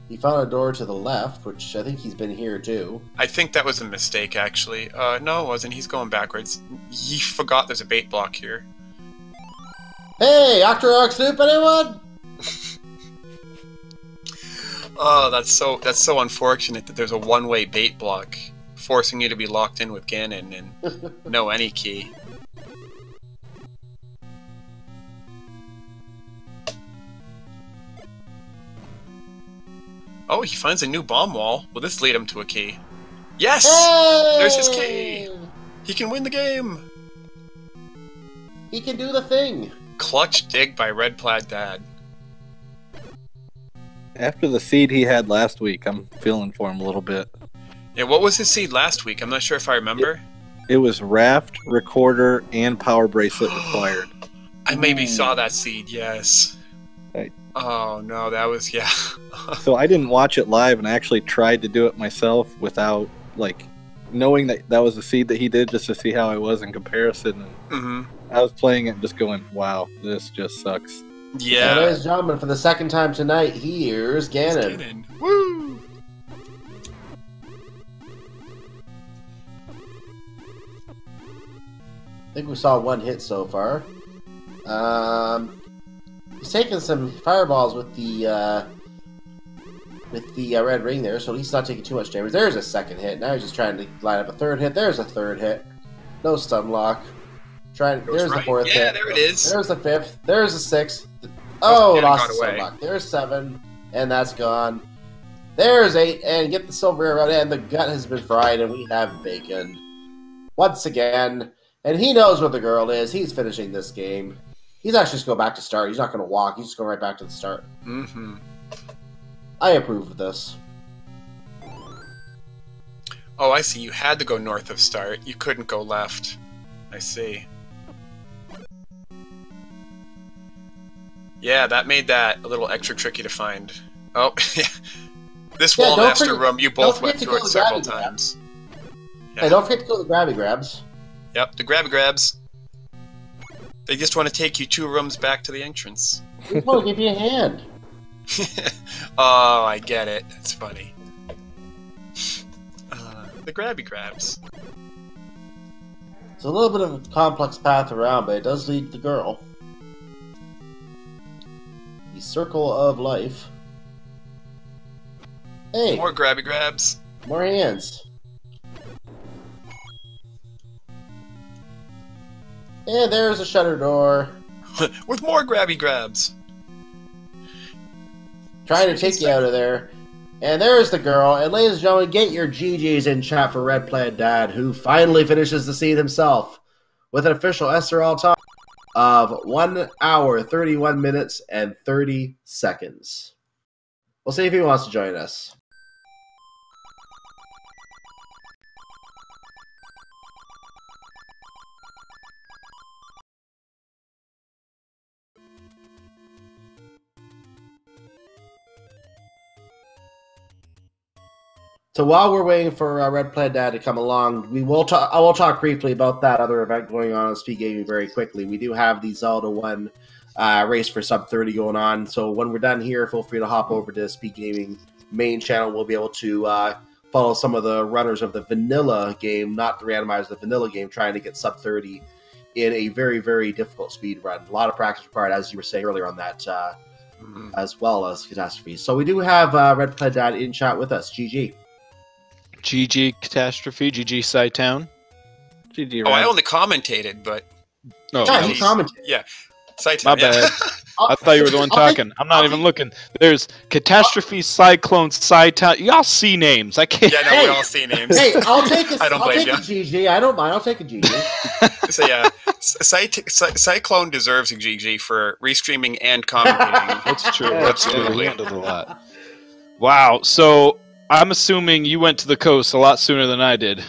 He found a door to the left, which I think he's been here, too. I think that was a mistake, actually. No, it wasn't. He's going backwards. He forgot there's a bait block here. Hey, Octorok Soup, anyone? Oh, that's so unfortunate that there's a one-way bait block, forcing you to be locked in with Ganon and no any key. Oh, he finds a new bomb wall. Will this lead him to a key? Yes! Hey! There's his key! He can win the game! He can do the thing! Clutch dig by RadPlaidDad. After the seed he had last week, I'm feeling for him a little bit. Yeah, what was his seed last week? I'm not sure if I remember. It was raft, recorder, and power bracelet required. I maybe saw that seed, yes. Right. Oh, no, that was, yeah. So I didn't watch it live, and I actually tried to do it myself without, like, knowing that that was the seed that he did, just to see how I was in comparison. And I was playing it and just going, wow, this just sucks. Yeah. So, ladies and gentlemen, for the second time tonight, here's Ganon. Woo! I think we saw one hit so far. He's taking some fireballs with the red ring there, so at least not taking too much damage. There's a second hit. Now he's just trying to line up a third hit. There's a third hit. No stun lock. There's the fourth hit. Yeah, there it is. There's the fifth. There's the sixth. Oh, lost the stun away. lock. There's 7, and that's gone. There's 8, and get the silver arrow, and the gut has been fried, and we have bacon. Once again, and he knows what the girl is. He's finishing this game. He's actually just going back to start. He's not going to walk. He's just going right back to the start. I approve of this. Oh, I see. You had to go north of start. You couldn't go left. I see. Yeah, that made that a little extra tricky to find. Oh, yeah. This Wall Master room, you both went through it several times. Yeah. Hey, don't forget to go to the grabby grabs. Yep, the grabby grabs. They just want to take you 2 rooms back to the entrance. They want to give you a hand. Oh, I get it. That's funny. The grabby grabs. It's a little bit of a complex path around, but it does lead to the girl. The circle of life. Hey! More grabby grabs. More hands. And there's a shutter door. With more grabby grabs. Trying to take you out of there. And there's the girl. And ladies and gentlemen, get your GGs in chat for RadPlaidDad, who finally finishes the seed himself with an official SRL time of 1 hour, 31 minutes, and 30 seconds. We'll see if he wants to join us. So while we're waiting for RadPlaidDad to come along, I will talk briefly about that other event going on Speed Gaming very quickly. We do have the Zelda 1 race for sub 30 going on. So when we're done here, feel free to hop over to Speed Gaming main channel. We'll be able to follow some of the runners of the vanilla game, not the randomizer, the vanilla game, trying to get sub 30 in a very, very difficult speed run. A lot of practice required, as you were saying earlier on that, as well as catastrophes. So we do have RadPlaidDad in chat with us. GG. GG Catastrophe, GG Cytown. GG. Oh, I only commentated, but... Oh, yeah, he commented. Yeah. Cytown, my bad. I thought you were the one talking. I'm not even looking. There's Catastrophe, Cyclone, Cytown. Y'all see names. I can't... Yeah, no, we all see names. Hey, I'll take a, I don't blame you. a GG. I don't mind. I'll take a GG. So yeah, Cyclone deserves a GG for restreaming and commentating. That's true. Absolutely. He handled a lot. Wow, so... I'm assuming you went to the coast a lot sooner than I did.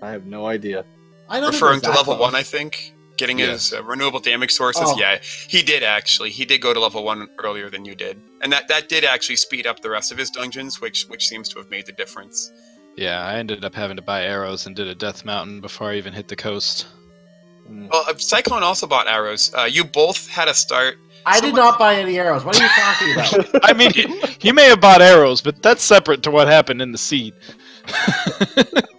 I have no idea. Referring to level 1, I think. Getting his renewable damage sources. Oh. Yeah, he did actually. He did go to level 1 earlier than you did. And that did actually speed up the rest of his dungeons, which seems to have made the difference. Yeah, I ended up having to buy arrows and did a Death Mountain before I even hit the coast. Well, Cyclone also bought arrows. You both had a start... I did not buy any arrows. What are you talking about? I mean, he may have bought arrows, but that's separate to what happened in the seed.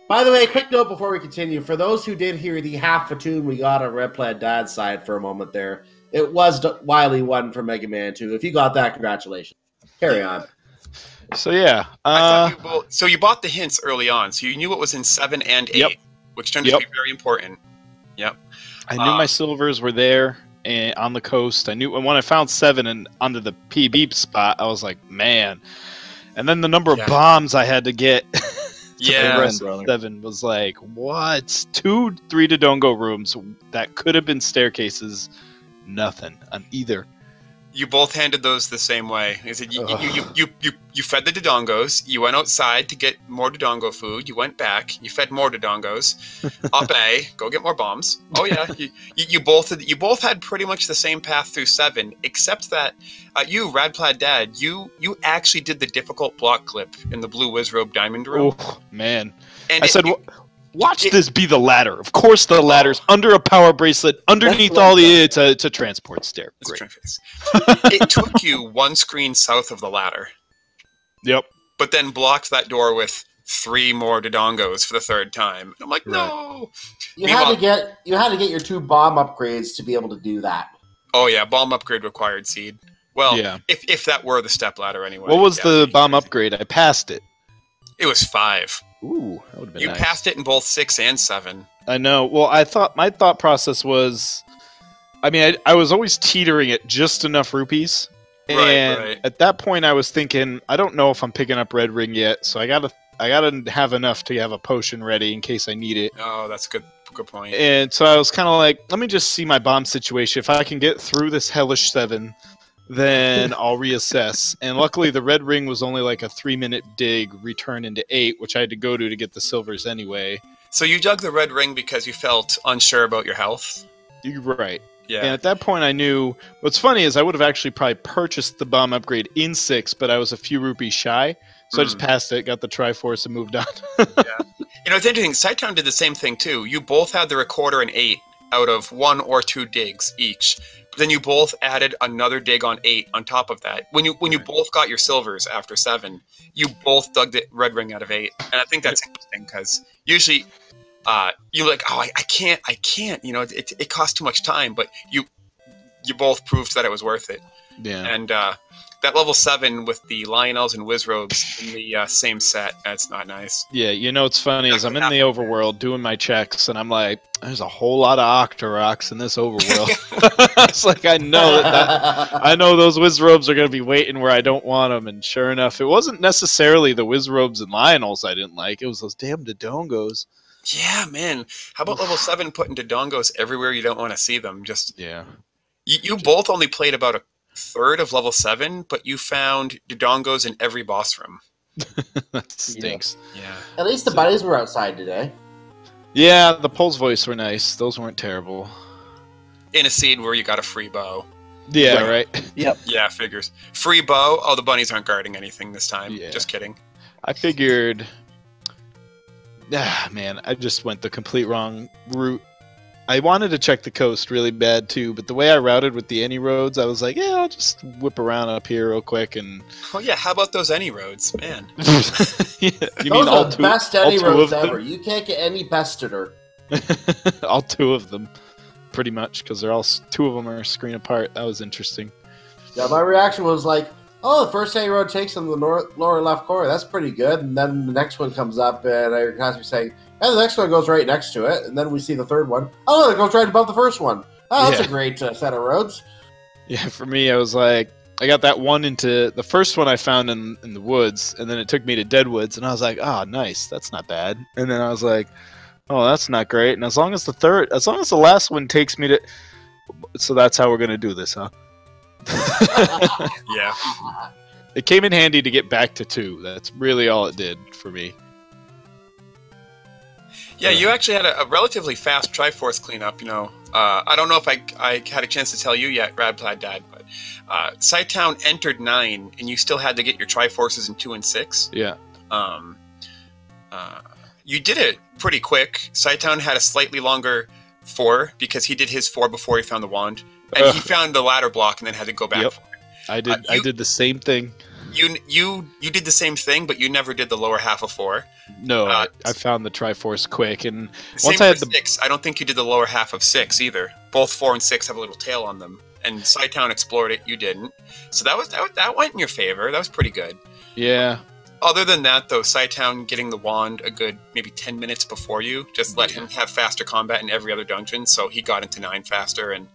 By the way, quick note before we continue. For those who did hear the half a tune we got on RadPlaidDad's side for a moment there, it was Wily 1 from Mega Man 2. If you got that, congratulations. Carry on. So, yeah. So you bought the hints early on, so you knew what was in 7 and 8, which turned to be very important. Yep. I knew my silvers were there. And on the coast, I knew when I found 7 and onto the PB spot, I was like, man. And then the number of bombs I had to get to 7 was like, what? 2 3 Dodongo rooms that could have been staircases, nothing on either. You both handed those the same way. I said you fed the Dodongos. You went outside to get more Dodongo food. You went back. You fed more Dodongos. Up A, go get more bombs. Oh yeah, you both had pretty much the same path through 7, except that you, RadPlaidDad, you actually did the difficult block clip in the blue Wizrobe diamond room. Oh man! And I said, watch this be the ladder. Of course, the ladder's under a power bracelet, underneath all the it's a transport stair. Great. It took you one screen south of the ladder. Yep. But then blocked that door with 3 more Dodongos for the 3rd time. And I'm like, no. You had to get your 2 bomb upgrades to be able to do that. Oh yeah, bomb upgrade required seed. Well, yeah. if that were the step ladder anyway. What was the bomb upgrade? I passed it. It was 5. Ooh, that would have been nice. You passed it in both 6 and 7. I know. Well, my thought process was, I mean, I was always teetering at just enough rupees. And right. At that point, I was thinking, I don't know if I'm picking up Red Ring yet, so I gotta have enough to have a potion ready in case I need it. Oh, that's a good point. And so I was kind of like, let me just see my bomb situation. If I can get through this hellish 7, then I'll reassess. And luckily, the Red Ring was only like a 3-minute dig, return into 8, which I had to go to get the silvers anyway. So you dug the Red Ring because you felt unsure about your health? You're right. Yeah. And at that point, I knew. What's funny is I would have actually probably purchased the bomb upgrade in 6, but I was a few rupees shy. So I just passed it, got the Triforce, and moved on. Yeah. You know, it's interesting. Cytown did the same thing, too. You both had the recorder in 8 out of 1 or 2 digs each. But then you both added another dig on 8 on top of that. When you both got your silvers after 7, you both dug the Red Ring out of 8. And I think that's interesting because usually you're like, oh, I can't. You know, it costs too much time. But you both proved that it was worth it. Yeah. And that level 7 with the Lionels and Wizrobes in the same set, that's not nice. Yeah, you know what's funny is I'm in the overworld doing my checks, and I'm like, there's a whole lot of Octoroks in this overworld. It's like, I know those Wizrobes are going to be waiting where I don't want them, and sure enough, it wasn't necessarily the Wizrobes and Lionels I didn't like, it was those damn Dodongos. Yeah, man. How about level 7 putting Dodongos everywhere you don't want to see them? Just yeah. You both only played about a third of level 7, but you found Dodongos in every boss room. That stinks. Yeah. At least the buddies were outside today. Yeah, the Pulse Voice were nice. Those weren't terrible. In a seed where you got a free bow. Yeah, right? Yep. Yeah, figures. Free bow? Oh, the bunnies aren't guarding anything this time. Yeah. Just kidding. I figured... man, I just went the complete wrong route. I wanted to check the coast really bad too, but the way I routed with the any roads, I was like, yeah, I'll just whip around up here real quick and. Oh yeah, how about those any roads, man? Yeah, you Those mean all are the two? best all any two roads of them? ever. You can't get any bester. All 2 of them, pretty much, because they're all 2 of them are a screen apart. That was interesting. Yeah, my reaction was like, oh, the first any road takes on the lower left corner. That's pretty good. And then the next one comes up, and I has me saying, and the next one goes right next to it. And then we see the third one. Oh, it goes right above the first one. Oh, that's a great set of roads. Yeah, for me, I was like, I got that one into the first one I found in the woods, and then it took me to Deadwoods, and I was like, oh, nice, that's not bad. And then I was like, oh, that's not great. And as long as the last one takes me to, so that's how we're gonna do this, huh? Yeah. It came in handy to get back to 2. That's really all it did for me. Yeah, you actually had a relatively fast Triforce cleanup, you know. I don't know if I had a chance to tell you yet, RadPlaidDad, but Cytown entered 9, and you still had to get your Triforces in 2 and 6. Yeah. You did it pretty quick. Cytown had a slightly longer 4, because he did his 4 before he found the wand. And he found the ladder block and then had to go back. Yep. For it. I did the same thing. You did the same thing, but you never did the lower half of 4. No, I found the Triforce quick, and once I had the 6, I don't think you did the lower half of 6 either. Both 4 and 6 have a little tail on them, and Cytown explored it. You didn't, so that went in your favor. That was pretty good. Yeah. Other than that, though, Cytown getting the wand a good maybe 10 minutes before you just let him have faster combat in every other dungeon, so he got into 9 faster, and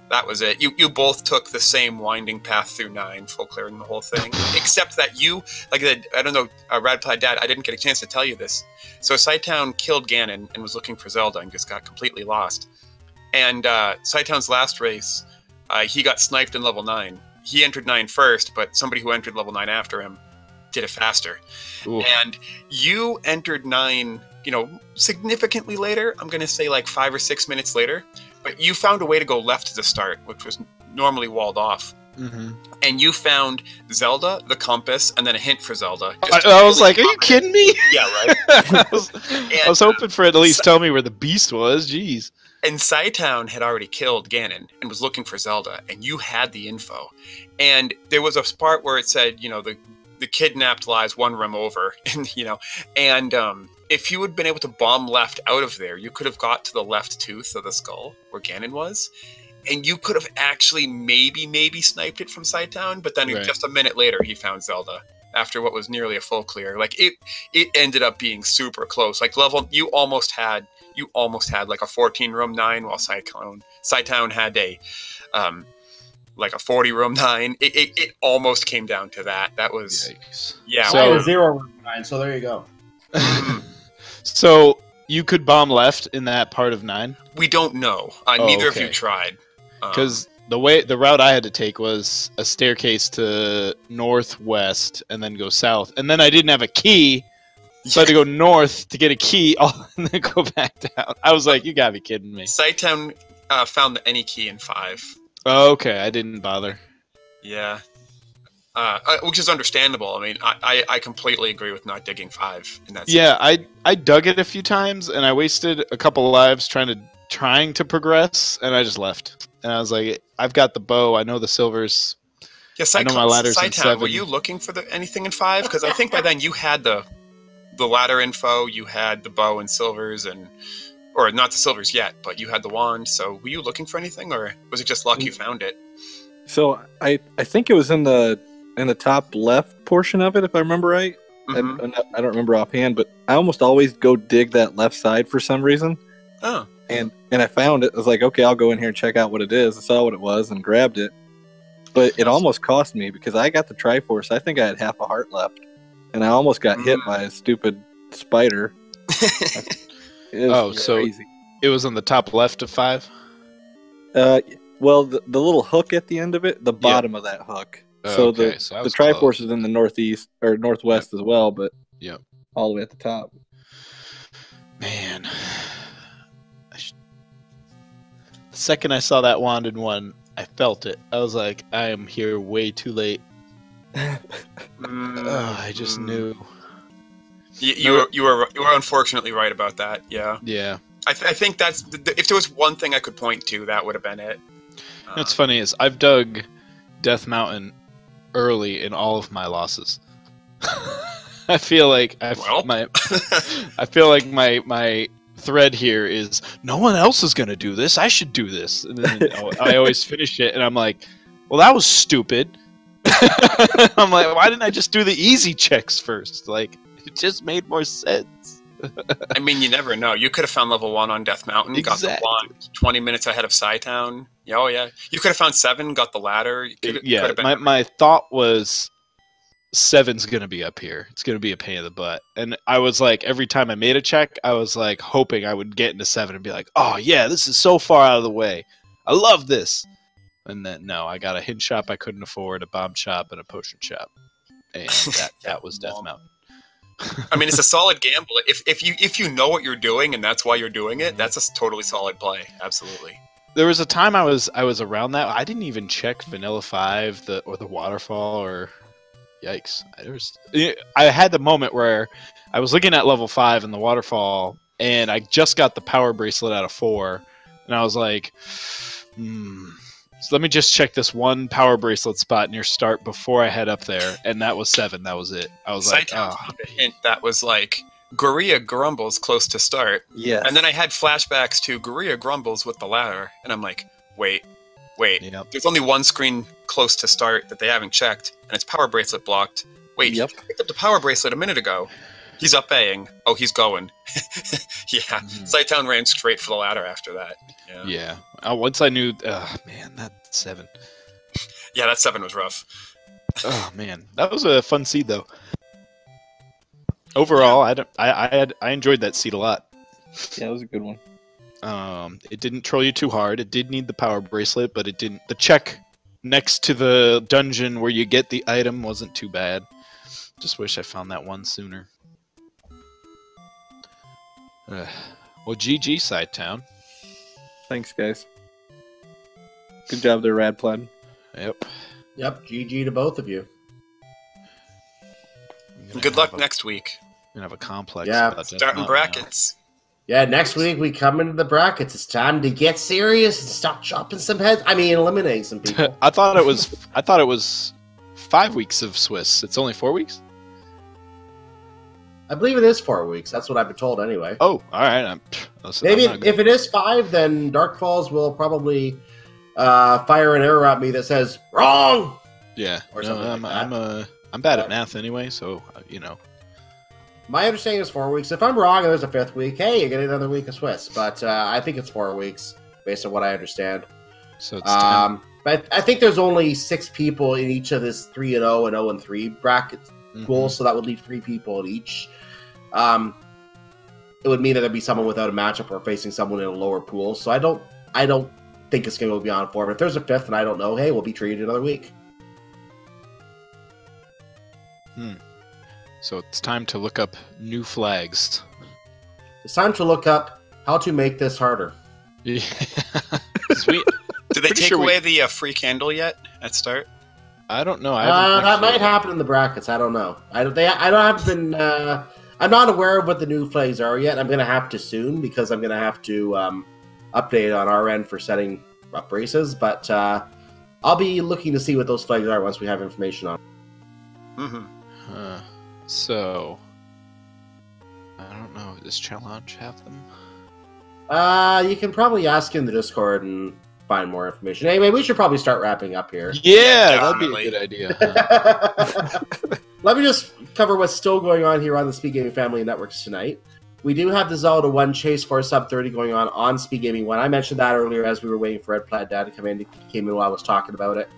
that was it. You both took the same winding path through 9, full clearing the whole thing. Except that you, like I don't know, RadPlaidDad, I didn't get a chance to tell you this. So Cytown killed Ganon and was looking for Zelda and just got completely lost. And Cytown's last race, he got sniped in level 9. he entered 9 first, but somebody who entered level 9 after him did it faster. Ooh. And you entered 9, you know, significantly later. I'm going to say like 5 or 6 minutes later. But you found a way to go left to the start, which was normally walled off. Mm-hmm. And you found Zelda, the compass, and then a hint for Zelda. I was like, are you kidding me? Yeah, right. I was hoping for it to at least tell me where the beast was. Jeez. And Cytown had already killed Ganon and was looking for Zelda, and you had the info. And there was a part where it said, you know, the kidnapped lies one room over, and you know, and if you had been able to bomb left out of there, you could have got to the left tooth of the skull where Ganon was, and you could have actually maybe sniped it from Cytown, but then just a minute later he found Zelda after what was nearly a full clear. Like it ended up being super close. Like you almost had like a 14 room 9, while Cytown had a like a 40 room 9. It almost came down to that. That was So I had a 0 room 9. So there you go. So you could bomb left in that part of 9? We don't know. Neither of you tried. Because the route I had to take was a staircase to northwest and then go south, and then I didn't have a key. So I had to go north to get a key and then go back down. I was like, you gotta be kidding me. Cytown found any key in 5. Oh, okay, I didn't bother. Yeah. Which is understandable. I mean, I completely agree with not digging 5 in that sense. Yeah, I dug it a few times, and I wasted a couple of lives trying to progress, and I just left. And I was like, I've got the bow, I know the silvers. Yeah, I know my ladders in 7. Were you looking for anything in 5? Because I think by then you had the ladder info, you had the bow and silvers, or not the silvers yet, but you had the wand. So were you looking for anything, or was it just luck you found it? So I think it was in the top left portion of it, if I remember right. Mm-hmm. I don't remember offhand, but I almost always go dig that left side for some reason. Oh. And I found it. I was like, okay, I'll go in here and check out what it is. I saw what it was and grabbed it. But it almost cost me because I got the Triforce. I think I had half a heart left. And I almost got hit by a stupid spider. So it was on the top left of 5? Well, the little hook at the end of it, the bottom of that hook. So the Triforce is in the northeast or northwest as well, but all the way at the top. Man. The second I saw that wand in 1, I felt it. I was like, I am here way too late. I just knew. You were unfortunately right about that. Yeah. Yeah. I think that's if there was one thing I could point to, that would have been it. What's funny is I've dug Death Mountain early in all of my losses. I feel like my thread here is no one else is gonna do this. I should do this, and then I always finish it, and I'm like, well, that was stupid. I'm like, why didn't I just do the easy checks first? Like, it just made more sense. I mean, you never know. You could have found level 1 on Death Mountain, got the wand 20 minutes ahead of Cytown. Oh yeah, you could have found 7, got the ladder. My thought was 7's gonna be up here. It's gonna be a pain in the butt. And I was like, every time I made a check, I was like hoping I would get into 7 and be like, oh yeah, this is so far out of the way. I love this. And then no, I got a hint shop I couldn't afford, a bomb shop, and a potion shop, and that was Death Mountain. I mean, it's a solid gamble. If you know what you're doing and that's why you're doing it, that's a totally solid play. Absolutely. There was a time I was around that. I didn't even check Vanilla 5 or the waterfall or. Yikes! I had the moment where I was looking at level 5 in the waterfall, and I just got the power bracelet out of 4, and I was like, so let me just check this one power bracelet spot near start before I head up there, and that was 7. That was it. I was like, a hint that was like Gorilla grumbles close to start. Yeah. And then I had flashbacks to Gorilla grumbles with the ladder, and I'm like, wait. Yep. There's only one screen close to start that they haven't checked, and it's power bracelet blocked. Wait, He picked up the power bracelet a minute ago. He's up Aing. Oh, he's going. Yeah. Cytown ran straight for the ladder after that. Yeah. Once I knew, man, that 7. Yeah, that 7 was rough. Oh man, that was a fun seed though. Overall, I enjoyed that seed a lot. Yeah, it was a good one. It didn't troll you too hard. It did need the power bracelet, but it didn't. The check next to the dungeon where you get the item wasn't too bad. Just wish I found that one sooner. Well, GG, Cytown. Thanks, guys. Good job there, RadPlaid. Yep. Yep, GG to both of you. Good luck next week. We're going to have a complex. Yeah, starting brackets. Yeah, next week we come into the brackets. It's time to get serious and start chopping some heads. I mean, eliminating some people. I thought it was 5 weeks of Swiss. It's only 4 weeks? I believe it is 4 weeks. That's what I've been told anyway. Oh, all right. Maybe if it is 5, then Dark Falls will probably fire an error at me that says wrong. Yeah, or something like that. I'm bad at math anyway, so you know. My understanding is 4 weeks. If I'm wrong and there's a 5th week, hey, you get another week of Swiss. But I think it's 4 weeks based on what I understand. So it's 10. But I think there's only 6 people in each of this 3-0 and 0-3 bracket pools, so that would leave 3 people in each. It would mean that there'd be someone without a matchup or facing someone in a lower pool. So I don't think it's going to go beyond 4. But if there's a 5th and I don't know, hey, we'll be treated another week. So it's time to look up new flags. It's time to look up how to make this harder. Yeah. Sweet. Did they take away the free candle yet at start? I don't know. That might happen in the brackets. I don't know. I'm not aware of what the new flags are yet. I'm going to have to soon because I'm going to have to update on our end for setting up races. But I'll be looking to see what those flags are once we have information on them. So, I don't know. Does Challenge have them? You can probably ask in the Discord and find more information. Anyway, we should probably start wrapping up here. Yeah, that'd be a good idea. Huh? Let me just cover what's still going on here on the Speed Gaming Family Networks tonight. We do have the Zelda 1 Chase for Sub 30 going on Speed Gaming 1. I mentioned that earlier as we were waiting for RadPlaidDad to come in. He came in while I was talking about it.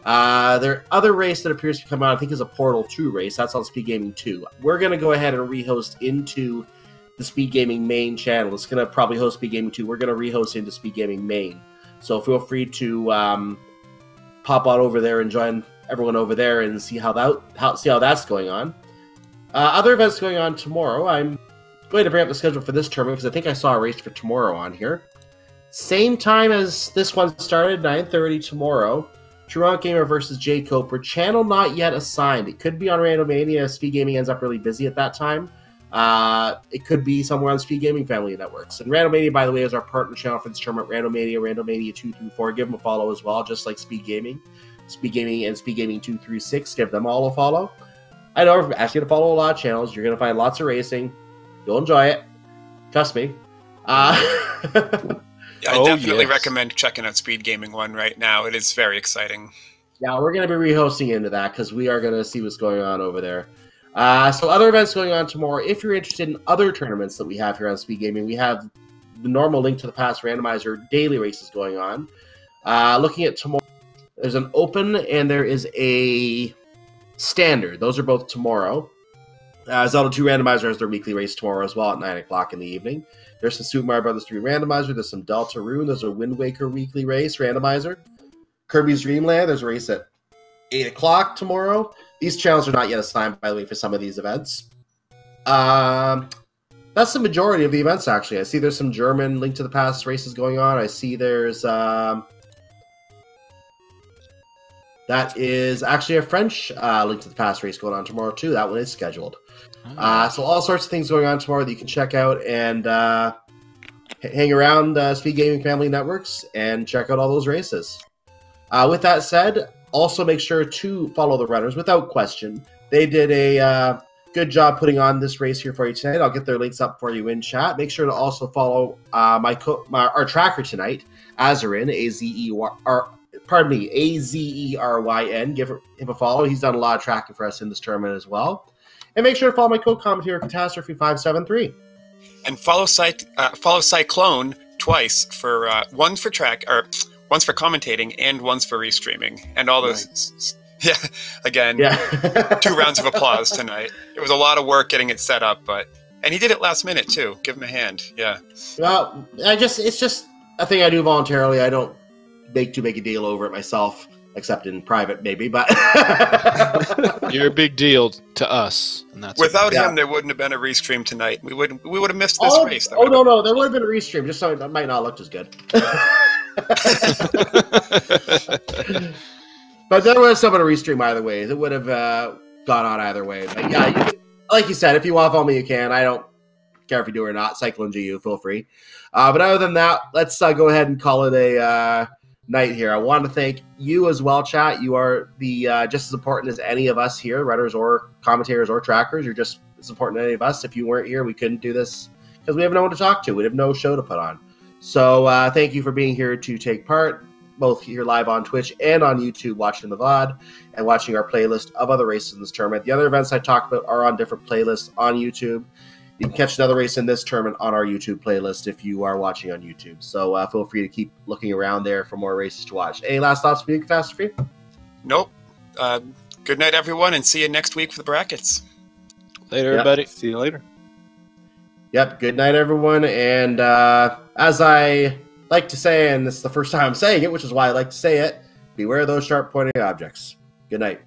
Their other race that appears to come out, I think, is a Portal 2 race. That's on Speed Gaming 2. We're going to go ahead and rehost into the Speed Gaming main channel. It's going to probably host Speed Gaming 2. We're going to rehost into Speed Gaming main. So feel free to pop on over there and join everyone over there and see how that's going on. Other events going on tomorrow. I'm going to bring up the schedule for this tournament because I think I saw a race for tomorrow on here. Same time as this one started, 9:30 tomorrow. Toronto Gamer versus J. Coper. Channel not yet assigned. It could be on Randomania. Speed Gaming ends up really busy at that time. It could be somewhere on Speed Gaming Family Networks. And Randomania, by the way, is our partner channel for this tournament. Randomania 2 through 4. Give them a follow as well, just like Speed Gaming. Speed Gaming and Speed Gaming 2 through 6. Give them all a follow. I know I've asked you to follow a lot of channels. You're going to find lots of racing. You'll enjoy it. Trust me. I definitely recommend checking out Speed Gaming 1 right now. It is very exciting. Yeah, we're going to be rehosting into that because we are going to see what's going on over there. So other events going on tomorrow. If you're interested in other tournaments that we have here on Speed Gaming, we have the normal Link to the Past Randomizer daily races going on. Looking at tomorrow, there's an Open and there is a Standard. Those are both tomorrow. Zelda 2 Randomizer has their weekly race tomorrow as well at 9 o'clock in the evening. There's some Super Mario Bros. 3 Randomizer. There's some Deltarune. There's a Wind Waker weekly race Randomizer. Kirby's Dream Land. There's a race at 8 o'clock tomorrow. These channels are not yet assigned, by the way, for some of these events. That's the majority of the events, actually. I see there's some German Link to the Past races going on. I see there's... that is actually a French Link to the Past race going on tomorrow, too. That one is scheduled. So all sorts of things going on tomorrow that you can check out and hang around Speed Gaming Family Networks and check out all those races. With that said, also make sure to follow the runners without question. They did a good job putting on this race here for you tonight. I'll get their links up for you in chat. Make sure to also follow our tracker tonight, Azeryn, Azeryn. Give him a follow. He's done a lot of tracking for us in this tournament as well. And make sure to follow my co-commentator, Catastrophe573. And follow Cyclone twice for one's for commentating and one's for restreaming. And all those again, 2 rounds of applause tonight. It was a lot of work getting it set up, and he did it last minute too. Give him a hand. Yeah. Well, it's just a thing I do voluntarily. I don't make too big a deal over it myself. except in private, maybe. But you're a big deal to us, and that's without him, there wouldn't have been a restream tonight. We would have missed this race. No, there would have been a restream. Just so it might not look as good. But there was some of a restream either way. It would have gone on either way. But yeah, like you said, if you want to follow me, you can. I don't care if you do or not. Cyclone GU, feel free. But other than that, let's go ahead and call it a night here. I want to thank you as well, chat. You are the just as important as any of us here, writers or commentators or trackers. You're just as important as any of us. If you weren't here, we couldn't do this because we have no one to talk to. We have no show to put on. So thank you for being here to take part, both here live on Twitch and on YouTube, watching the VOD and watching our playlist of other races in this tournament. The other events I talked about are on different playlists on YouTube. You can catch another race in this tournament on our YouTube playlist if you are watching on YouTube. So feel free to keep looking around there for more races to watch. Any last thoughts for you, Catastrophe? Nope. Good night, everyone, and see you next week for the brackets. Later, everybody. See you later. Yep. Good night, everyone. And as I like to say, and this is the first time I'm saying it, which is why I like to say it, beware those sharp pointing objects. Good night.